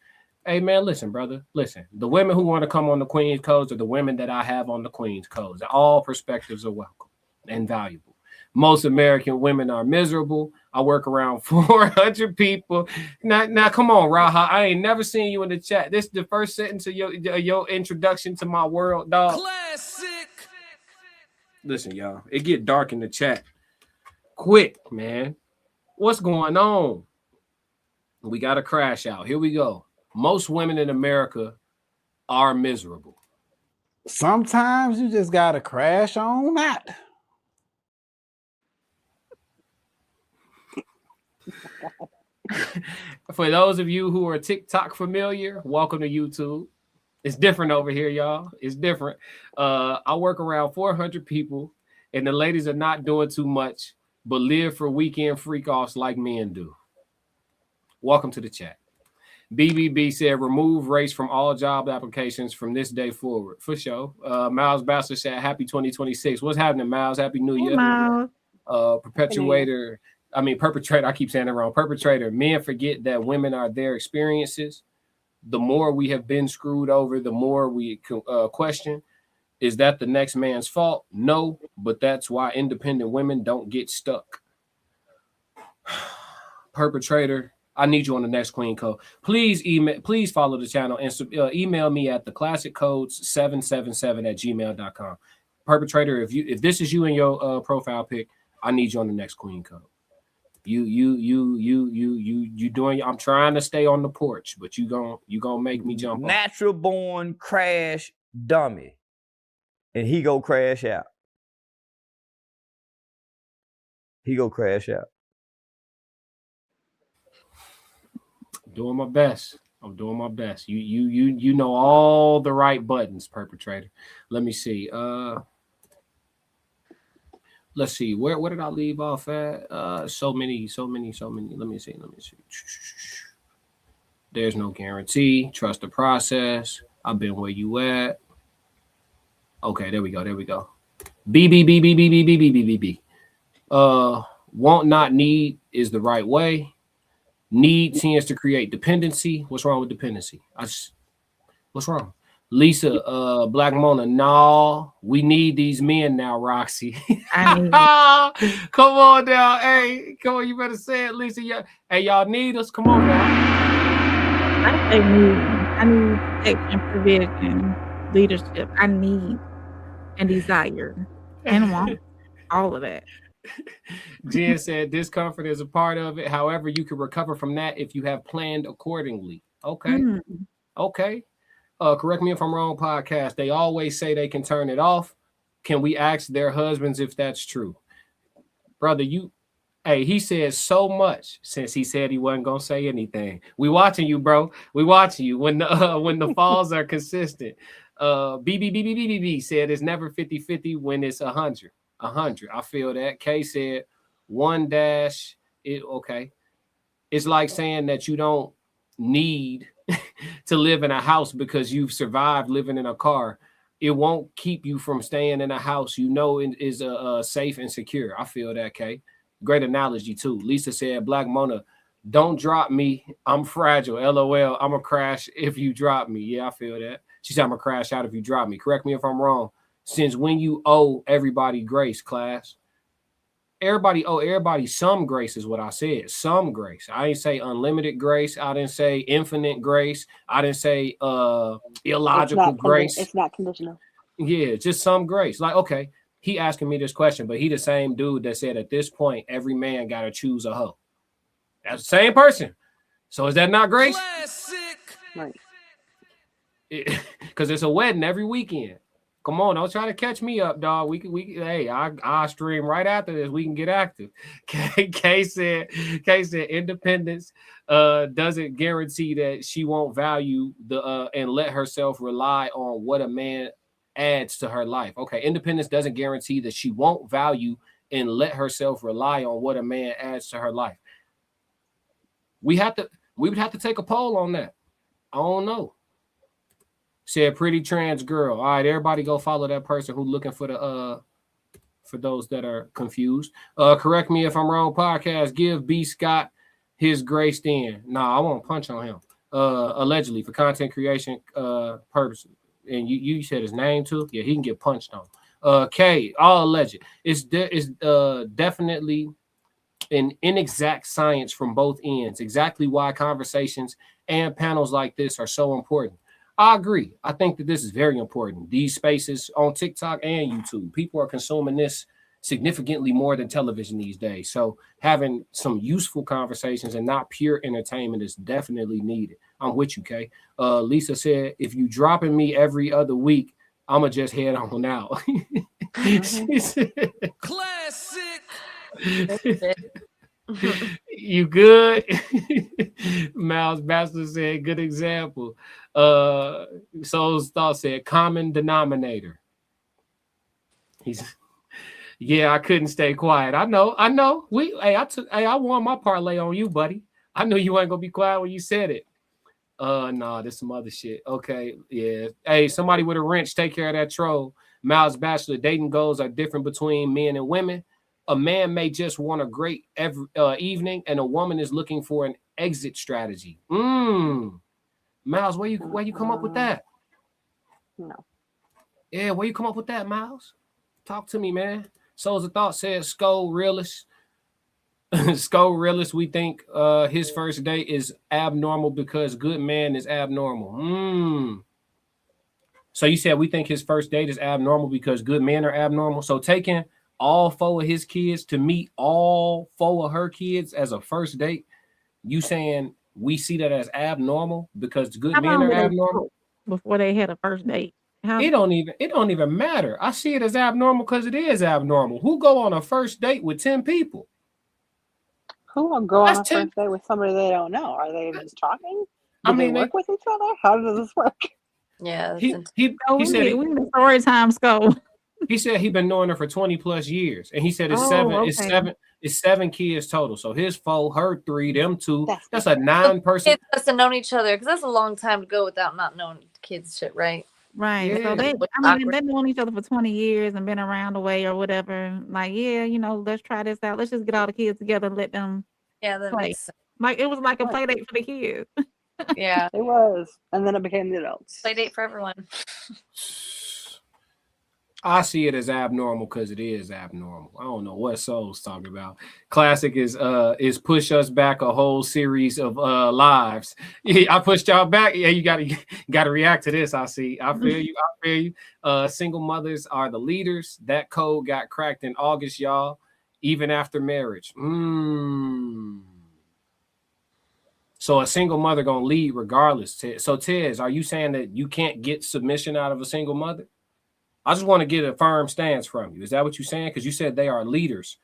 Hey man, listen, brother. Listen. The women who want to come on the Queen's Codes are the women that I have on the Queen's Codes. All perspectives are welcome and valuable. Most American women are miserable. I work around 400 people. Now, come on, Raha. I ain't never seen you in the chat. This is the first sentence of your introduction to my world, dog. Classic. Listen, y'all. It get dark in the chat. Quick, man. What's going on? We got to crash out. Here we go. Most women in America are miserable. Sometimes you just got to crash on that. For those of you who are TikTok familiar, welcome to YouTube. It's different over here, y'all. It's different. I work around 400 people, and the ladies are not doing too much, but live for weekend freak-offs like men do. Welcome to the chat. BBB said, remove race from all job applications from this day forward. For sure. Miles Bastard said, happy 2026. What's happening, Miles? Happy New Year. Miles. Perpetrator, I keep saying it wrong. Perpetrator, men forget that women are their experiences. The more we have been screwed over, the more we question. Is that the next man's fault? No, but that's why independent women don't get stuck. Perpetrator, I need you on the next Queen Code. Please follow the channel and email me at theclassiccodes777@gmail.com. Perpetrator, if this is you in your profile pic, I need you on the next Queen Code. You doing. I'm trying to stay on the porch, but you gonna make me jump. Natural born crash dummy, and he go crash out. He go crash out. Doing my best. I'm doing my best. You know all the right buttons, Perpetrator. Let me see. Let's see. Where did I leave off at? So many. Let me see. There's no guarantee. Trust the process. I've been where you at. Okay, there we go. B. Want not need is the right way. Need tends to create dependency. What's wrong with dependency? What's wrong? Lisa, Black Mona, no, we need these men now, Roxy. Come on now. Hey, come on, you better say it, Lisa. Yeah. Hey, y'all need us. Come on now. I need protection, provision, leadership. I need and desire and want all of that. Jen said discomfort is a part of it. However, you can recover from that if you have planned accordingly. Okay. Okay. Correct me if I'm wrong, podcast. They always say they can turn it off. Can we ask their husbands if that's true? Brother, he said so much since he said he wasn't gonna say anything. We watching you, bro. We watching you when the falls are consistent. BBBBBB said it's never 50-50 when it's 100. 100. I feel that. K said 1-. Okay. It's like saying that you don't need to live in a house because you've survived living in a car. It won't keep you from staying in a house you know is safe and secure. I feel that, K. Great analogy too. Lisa said, Black Mona, don't drop me. I'm fragile. LOL. I'm a crash if you drop me. Yeah, I feel that. She said I'm a crash out if you drop me. Correct me if I'm wrong. Since when you owe everybody grace, class? Everybody owe everybody some grace is what I said. Some grace. I didn't say unlimited grace. I didn't say infinite grace. I didn't say illogical grace. It's not conditional. Yeah, just some grace. Like, okay, he asking me this question, but he the same dude that said at this point, every man got to choose a hoe. That's the same person. So is that not grace? Classic. Right. Because it's a wedding every weekend. Come on, don't try to catch me up, dog. Hey, I stream right after this. We can get active. K said independence doesn't guarantee that she won't value and let herself rely on what a man adds to her life. Okay, independence doesn't guarantee that she won't value and let herself rely on what a man adds to her life. We would have to take a poll on that. I don't know. Said pretty trans girl. All right, everybody go follow that person who's looking for the for those that are confused. Correct me if I'm wrong, podcast. Give B Scott his gray stand. Nah, I won't punch on him. Allegedly for content creation purposes. And you said his name too? Yeah, he can get punched on. K, all alleged. It's definitely an inexact science from both ends. Exactly why conversations and panels like this are so important. I agree. I think that this is very important. These spaces on TikTok and YouTube, people are consuming this significantly more than television these days. So having some useful conversations and not pure entertainment is definitely needed. I'm with you, Kay. Lisa said, if you dropping me every other week, I'ma just head on out. Classic. You good? Miles Bachelor said, good example. Soul's Thought said, common denominator. Yeah, I couldn't stay quiet. I know. I won my parlay on you, buddy. I knew you ain't gonna be quiet when you said it. Nah, there's some other shit. Okay, yeah. Hey, somebody with a wrench, take care of that troll. Miles Bachelor, dating goals are different between men and women. A man may just want a great evening, and a woman is looking for an exit strategy. Miles, where you come up with that? No. Yeah, where you come up with that, Miles? Talk to me, man. Souls of Thought says Skull Realist. Skull Realist, we think his first date is abnormal because good man is abnormal. So you said we think his first date is abnormal because good men are abnormal. So taking all 4 of his kids to meet all 4 of her kids as a first date, you saying we see that as abnormal because good men are abnormal? Before they had a first date. It don't even matter. I see it as abnormal because it is abnormal. Who go on a first date with 10 people? Who will go on a first date with somebody they don't know? Are they just talking? Do they work with each other? How does this work? Yeah. He said we the story time school. He said he's been knowing her for 20 plus years, and he said it's 7 kids total. So his 4, her 3, them 2. That's a 9-person. Kids must have known each other because that's a long time to go without not knowing kids shit, right? Right. Yeah. So they've known each other for 20 years and been around the way or whatever. Like, yeah, let's try this out. Let's just get all the kids together and let them that play. makes sense. Like it was like a play date for the kids. Yeah. It was. And then it became the adults. Play date for everyone. I see it as abnormal because it is abnormal. I don't know what Soul's talking about. Classic is push us back a whole series of lives. Yeah, I pushed y'all back. Yeah, you gotta react to this. I see. I feel you. Single mothers are the leaders. That code got cracked in August, y'all. Even after marriage. So a single mother gonna lead regardless. So Tez, are you saying that you can't get submission out of a single mother? I just want to get a firm stance from you. Is that what you're saying? Because you said they are leaders,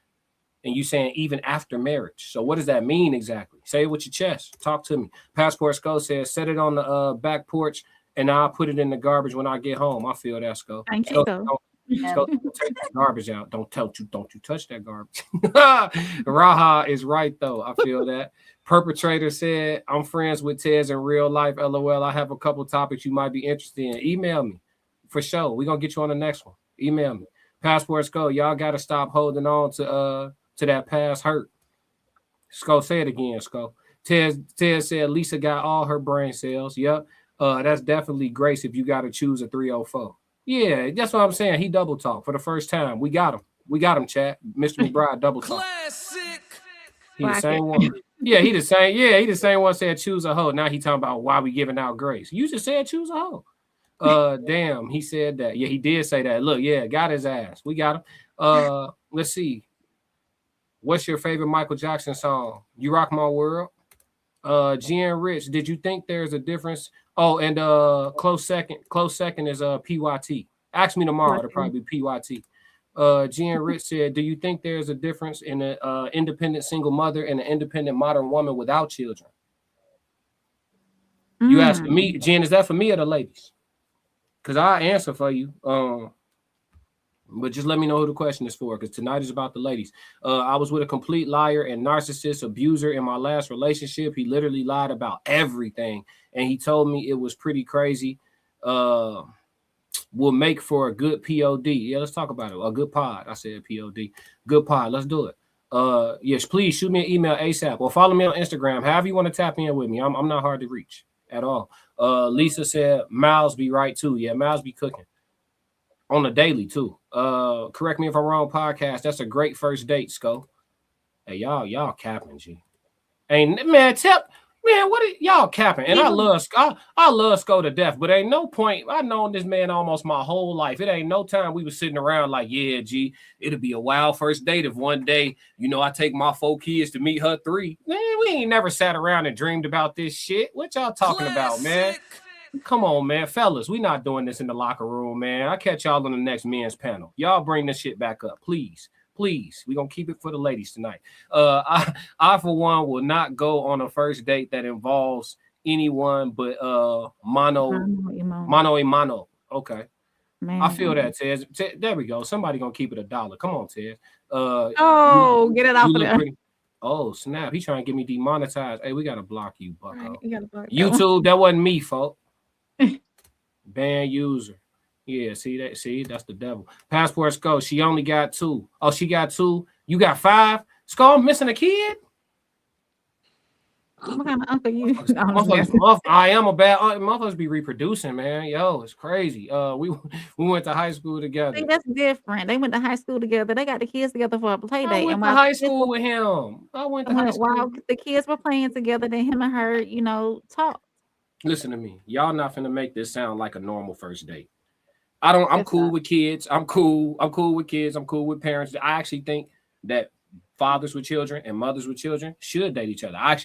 and you saying even after marriage. So what does that mean exactly? Say it with your chest. Talk to me. Passport Skull says, set it on the back porch, and I'll put it in the garbage when I get home. I feel that, Skull. Thank you. Skull, take the garbage out. Don't you touch that garbage. Raha is right though. I feel that. Perpetrator said, I'm friends with Tez in real life. LOL. I have a couple topics you might be interested in. Email me. For sure. We're gonna get you on the next one. Email me. Passport Skull. Y'all gotta stop holding on to that past hurt. Skull, say it again, Skull. Ted said Lisa got all her brain cells. Yep. That's definitely Grace if you gotta choose a 304. Yeah, that's what I'm saying. He double talk for the first time. We got him, chat. Mr. McBride double talk. Classic. He the same one. Yeah, he the same one said choose a hoe. Now he talking about why we giving out grace. You just said choose a hoe. Damn, he said that. Yeah, he did say that. Look, yeah, got his ass. We got him. Let's see. What's your favorite Michael Jackson song? You Rock My World. Jen Rich, did you think there's a difference? Oh, and close second is PYT. Ask me tomorrow. It'll probably be PYT. Jen Rich said, do you think there's a difference in an independent single mother and an independent modern woman without children? You asking me, Jen, is that for me or the ladies? Because I'll answer for you. But just let me know who the question is for, because tonight is about the ladies. I was with a complete liar and narcissist abuser in my last relationship. He literally lied about everything, and he told me it was pretty crazy. Will make for a good POD. Yeah, let's talk about it. A good pod. I said POD. Good pod. Let's do it. Yes, please shoot me an email ASAP or follow me on Instagram. However you want to tap in with me. I'm not hard to reach at all. Lisa said Miles be right too. Yeah, Miles be cooking on the daily too. Correct me if I'm wrong, podcast. That's a great first date, Sco. Hey, y'all capping, G. Ain't man, what are y'all capping? And I love Sco to death, but ain't no point. I've known this man almost my whole life. It ain't no time we was sitting around like, yeah, G, it'll be a wild first date if one day, I take my 4 kids to meet her 3. Man, we ain't never sat around and dreamed about this shit. What y'all talking about, man? Come on, man. Fellas, we not doing this in the locker room, man. I'll catch y'all on the next men's panel. Y'all bring this shit back up, please. Please. We're going to keep it for the ladies tonight. I, for one, will not go on a first date that involves anyone but mano a mano. Okay. Man. I feel that, Tez. There we go. Somebody going to keep it $1. Come on, Tez. Get it out of there. Oh, snap. He trying to get me demonetized. Hey, we got to block you, bucko. Right, YouTube, that wasn't me, folks. Ban user. Yeah, see, that's the devil. Passport Sco, she only got 2. Oh, she got 2. You got 5. Sco, I'm missing a kid. What kind of uncle you? I am a bad uncle. Motherfuckers be reproducing, man. Yo, it's crazy. We went to high school together. I think that's different. They went to high school together. They got the kids together for a play date. I went to high school with him. I went to high school. While the kids were playing together, then him and her, talk. Listen to me. Y'all not finna make this sound like a normal first date. I'm cool with kids. I'm cool with kids. I'm cool with parents. I actually think that fathers with children and mothers with children should date each other. I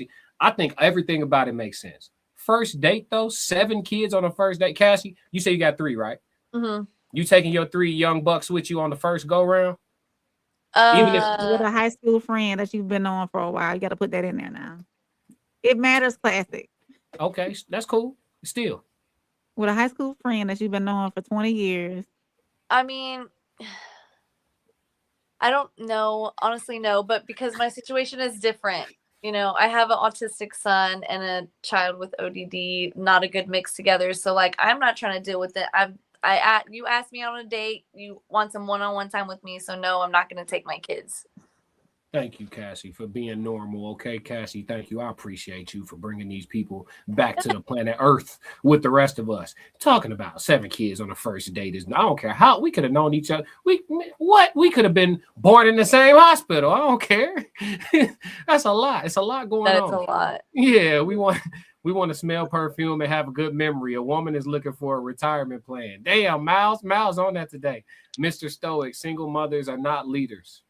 think everything about it makes sense. First date though, 7 kids on a first date. Cassie, you say you got 3, right? Mm-hmm. You taking your 3 young bucks with you on the first go round? Even if with a high school friend that you've been on for a while, you got to put that in there now. It matters, classic. Okay, that's cool. Still. With a high school friend that you've been knowing for 20 years. I mean, I don't know. Honestly, no. But because my situation is different. I have an autistic son and a child with ODD, not a good mix together. So, I'm not trying to deal with it. You asked me on a date. You want some one-on-one time with me. So, no, I'm not going to take my kids. Thank you, Cassie, for being normal. Okay, Cassie, thank you. I appreciate you for bringing these people back to the planet Earth with the rest of us. Talking about 7 kids on the first date I don't care how we could have known each other. We could have been born in the same hospital. I don't care. That's a lot. It's a lot going on. That's a lot. Yeah, we want to smell perfume and have a good memory. A woman is looking for a retirement plan. Damn, Miles on that today. Mr. Stoic, single mothers are not leaders.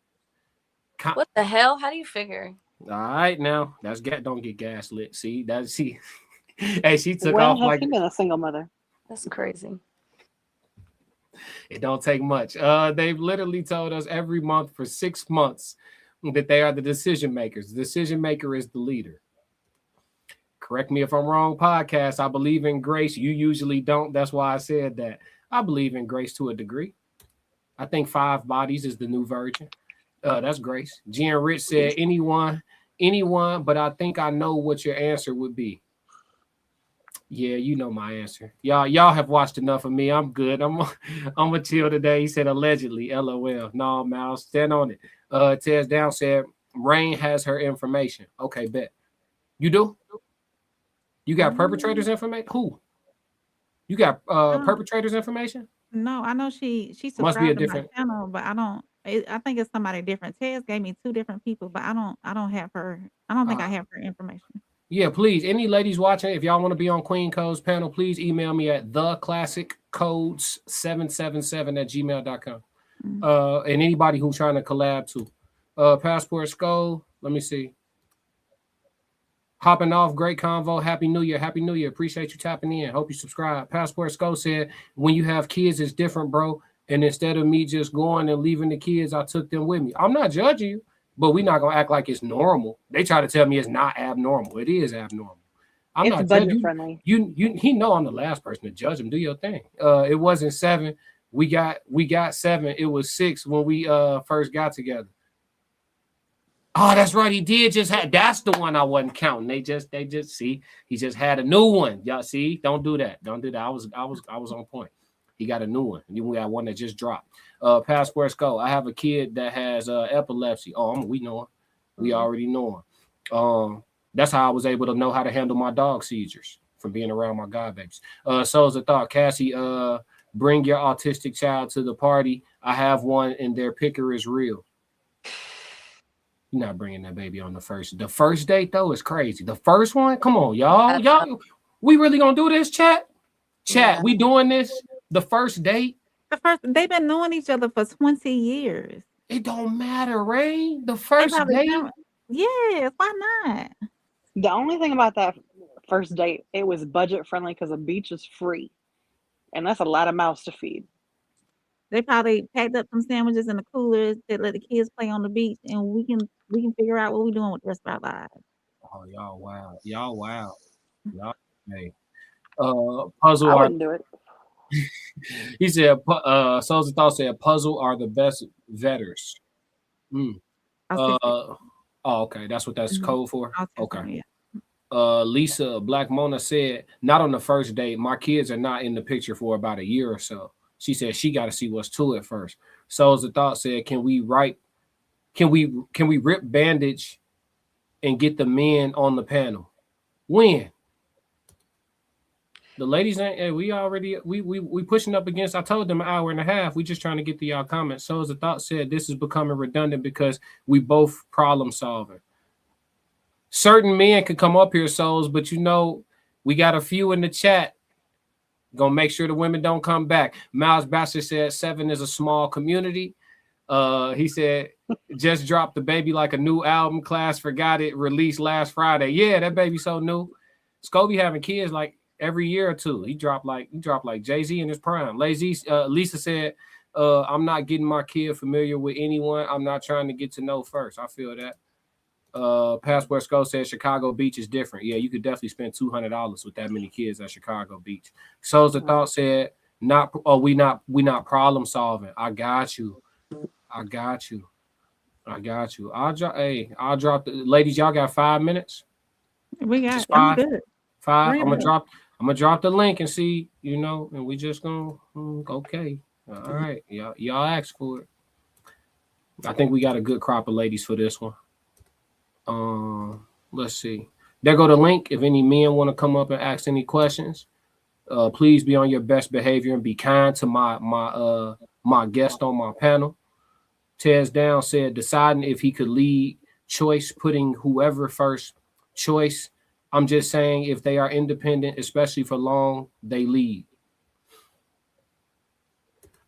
What the hell? How do you figure? All right, now don't get gaslit. See, hey, she took when off has like he been a single mother. That's crazy. It don't take much. They've literally told us every month for 6 months that they are the decision makers. The decision maker is the leader. Correct me if I'm wrong, podcast. I believe in grace. You usually don't. That's why I said that. I believe in grace to a degree. I think 5 bodies is the new virgin. That's grace. Jen Rich said anyone, but I think I know what your answer would be. Yeah, you know my answer. Y'all have watched enough of me. I'm good. I'm a chill today. He said allegedly. LOL. No, Mouse, stand on it. Tez Down said Rain has her information. Okay, bet. You do? You got perpetrators information? Who? You got perpetrators information? No, I know she subscribed to my channel, but I think it's somebody different. Tez gave me 2 different people, but I don't have her. I don't think I have her information. Yeah, please. Any ladies watching, if y'all want to be on Queen Codes panel, please email me at theclassiccodes777@gmail.com. And anybody who's trying to collab too. Passport Skull, let me see. Hopping off, great convo. Happy New Year. Happy New Year. Appreciate you tapping in. Hope you subscribe. Passport Skull said, when you have kids, it's different, bro. And instead of me just going and leaving the kids, I took them with me. I'm not judging you, but we're not gonna act like it's normal. They try to tell me it's not abnormal. It is abnormal. I'm It's not budget judging friendly. you. He know I'm the last person to judge him. Do your thing. It wasn't 7. We got 7. It was 6 when we first got together. Oh, that's right. He did just have. That's the one I wasn't counting. They just see. He just had a new one. Y'all see? Don't do that. Don't do that. I was on point. He got a new one. We got one that just dropped. Passport Go. I have a kid that has epilepsy. Oh, we know him. We already know him. That's how I was able to know how to handle my dog seizures from being around my god babies. So's a thought. Cassie, bring your autistic child to the party. I have one, and their picker is real. You're not bringing that baby on the first. The first date though is crazy. The first one, come on, y'all. We really gonna do this, chat? Chat, we doing this? The first date? They've been knowing each other for 20 years. It don't matter, Ray. The first date. Yes, why not? The only thing about that first date, it was budget friendly because the beach is free, and that's a lot of mouths to feed. They probably packed up some sandwiches in the coolers that let the kids play on the beach, and we can figure out what we're doing with the rest of our lives. Oh, y'all wow. Y'all hey. Puzzle. I wouldn't do it. He said, Souls of Thought said, puzzle are the best vetters. Okay. That's what that's code for? Okay. Yeah. Lisa Black Mona said, not on the first date. My kids are not in the picture for about a year or so. She said she got to see what's to it first. Souls of Thought said, can we rip bandage and get the men on the panel? When? The ladies ain't. We pushing up against. I told them an hour and a half. We just trying to get to y'all comments. So as a thought said, this is becoming redundant because we both problem solving. Certain men could come up here, souls, but we got a few in the chat. Gonna make sure the women don't come back. Miles Bastard said 7 is a small community. He said just dropped the baby like a new album. Class forgot it. Released last Friday. Yeah, that baby so new. Scobie having kids like every year or two. He dropped like Jay-Z in his prime. Lisa said, I'm not getting my kid familiar with anyone. I'm not trying to get to know first. I feel that. Passport Skull said Chicago Beach is different. Yeah, you could definitely spend $200 with that many kids at Chicago Beach. So's the thought said, we not problem solving. I got you. I'll drop the ladies. Y'all got 5 minutes. We got 5. Good. 5. I'm gonna drop the link and see, and we just gonna okay. All right. Y'all asked for it. I think we got a good crop of ladies for this one. Let's see. There go the link. If any men want to come up and ask any questions, please be on your best behavior and be kind to my guest on my panel. Tez Down said deciding if he could lead choice, putting whoever first choice. I'm just saying if they are independent, especially for long, they lead.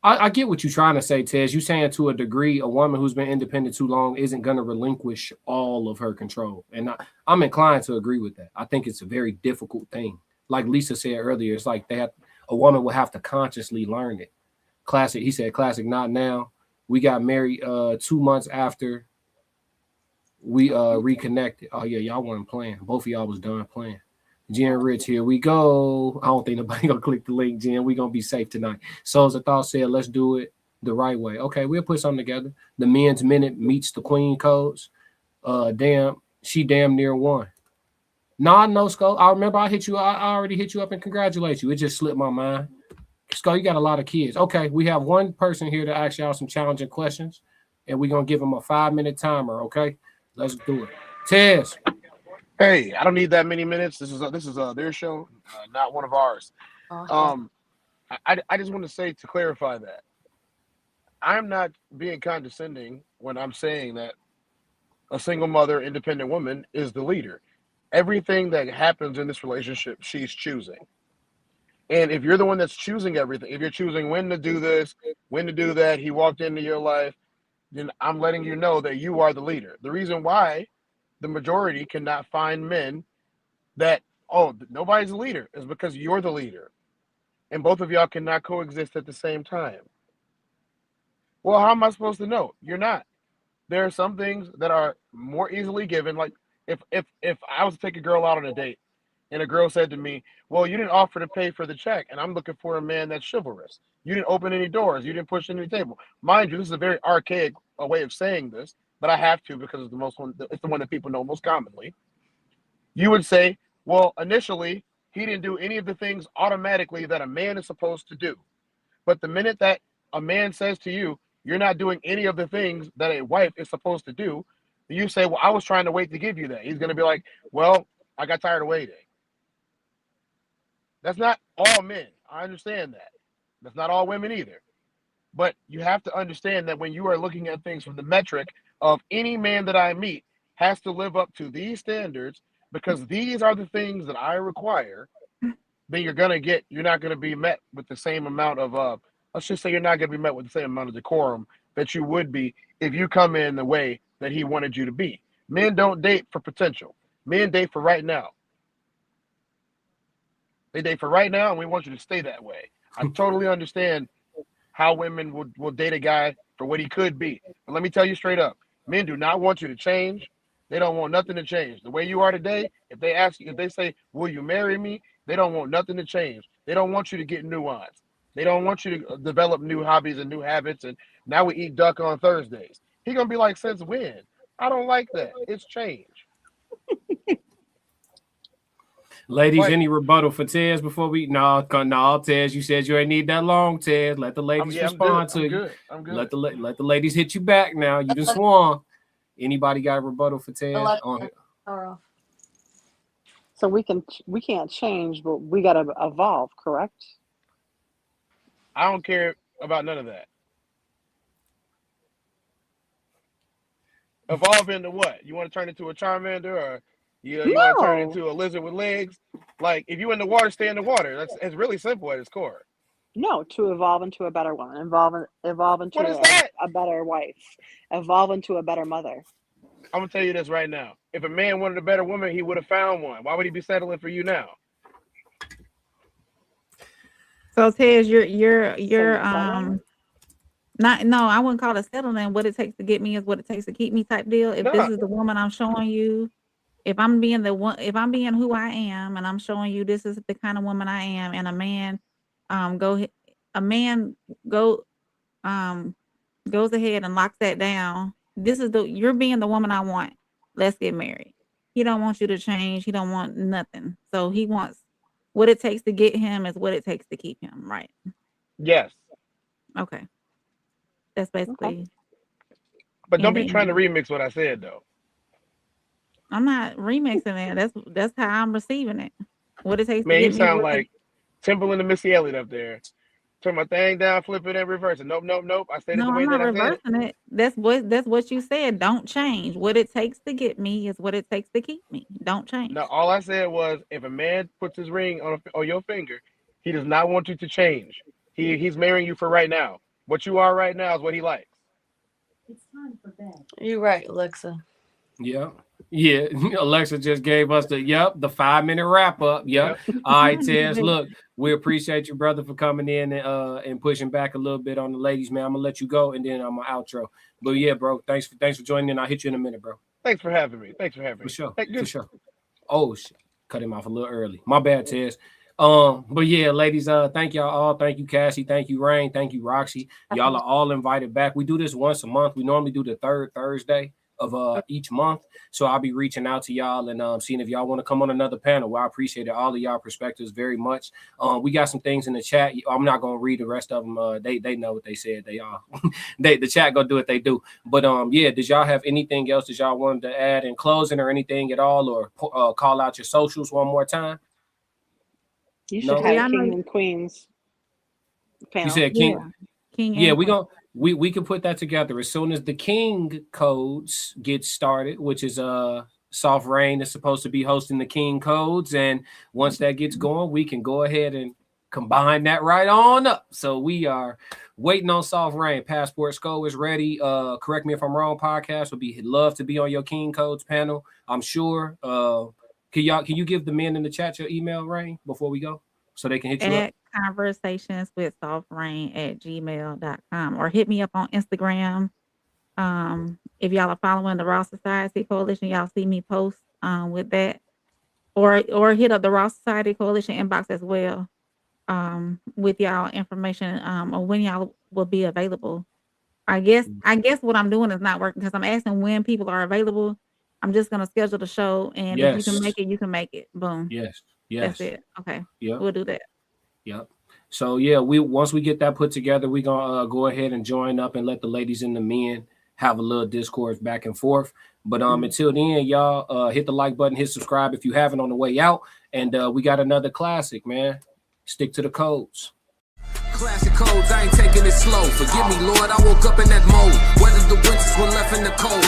I get what you're trying to say, Tez. You're saying to a degree, a woman who's been independent too long isn't going to relinquish all of her control. And I'm inclined to agree with that. I think it's a very difficult thing. Like Lisa said earlier, it's like a woman will have to consciously learn it. Classic. He said, classic, not now. We got married 2 months after we reconnected. Oh, yeah, y'all weren't playing. Both of y'all was done playing. Jen Rich, here we go. I don't think nobody gonna click the link, Jen. We gonna be safe tonight. So as a thought said, let's do it the right way. Okay, we'll put something together. The men's minute meets the queen codes. She damn near won. Nah, no, Skull. I remember I hit you. I already hit you up and congratulate you. It just slipped my mind. Skull, you got a lot of kids. Okay, we have one person here to ask y'all some challenging questions, and we're gonna give them a 5-minute timer. Okay, let's do it. Tez. Hey, I don't need that many minutes. This is their show, not one of ours. I just want to say, to clarify, that I'm not being condescending when I'm saying that a single mother, independent woman is the leader. Everything that happens in this relationship, she's choosing. And if you're the one that's choosing everything, if you're choosing when to do this, when to do that, he walked into your life, then I'm letting you know that you are the leader. The reason why the majority cannot find men that, oh, nobody's a leader, is because you're the leader. And both of y'all cannot coexist at the same time. Well, how am I supposed to know? You're not. There are some things that are more easily given. Like if I was to take a girl out on a date and a girl said to me, well, you didn't offer to pay for the check, and I'm looking for a man that's chivalrous. You didn't open any doors. You didn't push any table. Mind you, this is a very archaic way of saying this, but I have to because it's the one that people know most commonly. You would say, well, initially, he didn't do any of the things automatically that a man is supposed to do. But the minute that a man says to you, you're not doing any of the things that a wife is supposed to do, you say, well, I was trying to wait to give you that. He's going to be like, well, I got tired of waiting. That's not all men. I understand that. That's not all women either. But you have to understand that when you are looking at things from the metric of any man that I meet has to live up to these standards because these are the things that I require, then you're not going to be met with the same amount of, let's just say you're not going to be met with the same amount of decorum that you would be if you come in the way that he wanted you to be. Men don't date for potential. Men date for right now. They date for right now, and we want you to stay that way. I totally understand how women will date a guy for what he could be. But let me tell you straight up, men do not want you to change. They don't want nothing to change. The way you are today, if they say, will you marry me? They don't want nothing to change. They don't want you to get nuanced. They don't want you to develop new hobbies and new habits. And now we eat duck on Thursdays. He going to be like, since when? I don't like that. It's change. Ladies, any rebuttal for Tez before we? No, Tez, you said you ain't need that long, Tez. Let the ladies respond to you. I'm good. Let the ladies hit you back now. You just swung. Anybody got a rebuttal for Tez? So we can't change, but we gotta evolve, correct? I don't care about none of that. Evolve into what? You want to turn into a Charmander, or you want to turn into a lizard with legs? Like, if you in the water, stay in the water. It's really simple at its core. No, to evolve into a better woman, evolve into a better wife, evolve into a better mother. I'm gonna tell you this right now. If a man wanted a better woman, he would have found one. Why would he be settling for you now? So Tez, you're I wouldn't call it settling. What it takes to get me is what it takes to keep me type deal. If this is the woman I'm showing you, if I'm being who I am and I'm showing you this is the kind of woman I am, and a man goes ahead and locks that down. You're being the woman I want. Let's get married. He don't want you to change. He don't want nothing. So he wants what it takes to get him is what it takes to keep him, right? Yes. Okay. That's basically. Okay. But don't be trying to remix what I said, though. I'm not remixing it. That's how I'm receiving it. What it takes Man, to get you sound like Timberland and Missy Elliott up there. Turn my thing down, flip it, and reverse it. Nope. I said it the way that I said it. No, I'm not reversing it. That's what you said. Don't change. What it takes to get me is what it takes to keep me. Don't change. No, all I said was if a man puts his ring on your finger, he does not want you to change. He's marrying you for right now. What you are right now is what he likes. It's time for bed. You're right, Alexa. Yeah. Alexa just gave us the 5-minute wrap up. Yep. All right, Tez. Look, we appreciate you, brother, for coming in and pushing back a little bit on the ladies, man. I'm gonna let you go and then I'm gonna outro. But yeah, bro, thanks for joining in. I'll hit you in a minute, bro. Thanks for having me. For sure. For sure. Oh shit. Cut him off a little early. My bad, Tez. But yeah, ladies, thank y'all all. Thank you, Cassie. Thank you, Rain. Thank you, Roxy. Y'all are all invited back. We do this once a month. We normally do the third Thursday of each month. So I'll be reaching out to y'all and seeing if y'all want to come on another panel. Well, I appreciate it. All of y'all perspectives very much. We got some things in the chat. I'm not gonna read the rest of them. They know what they said. They are the chat gonna do what they do. But yeah, did y'all have anything else that y'all wanted to add in closing or anything at all, or call out your socials one more time? You should have King and Queens panel. You said King. Yeah, we can put that together as soon as the King codes get started, which is Soft Rain is supposed to be hosting the King codes, and once that gets going, we can go ahead and combine that right on up. So we are waiting on Soft Rain. Passport Sco is ready. Correct me if I'm wrong. Podcast would love to be on your King codes panel. I'm sure. Can you give the men in the chat your email, Rain, before we go, so they can hit you up? At conversationswithsoftrain@gmail.com, or hit me up on Instagram. If y'all are following the Raw Society Coalition, y'all see me post with that, or hit up the Raw Society Coalition inbox as well, with y'all information on when y'all will be available. I guess what I'm doing is not working, because I'm asking when people are available. I'm just gonna schedule the show, and if you can make it, you can make it. Boom. Yes. That's it. Okay. Yep. We'll do that. Yep. So yeah, once we get that put together, we're gonna go ahead and join up and let the ladies and the men have a little discourse back and forth. But until then, y'all hit the like button, hit subscribe if you haven't on the way out. And we got another classic, man. Stick to the codes. Classic codes, I ain't taking it slow. Forgive me, Lord, I woke up in that mode. Weathered the winters when left in the cold.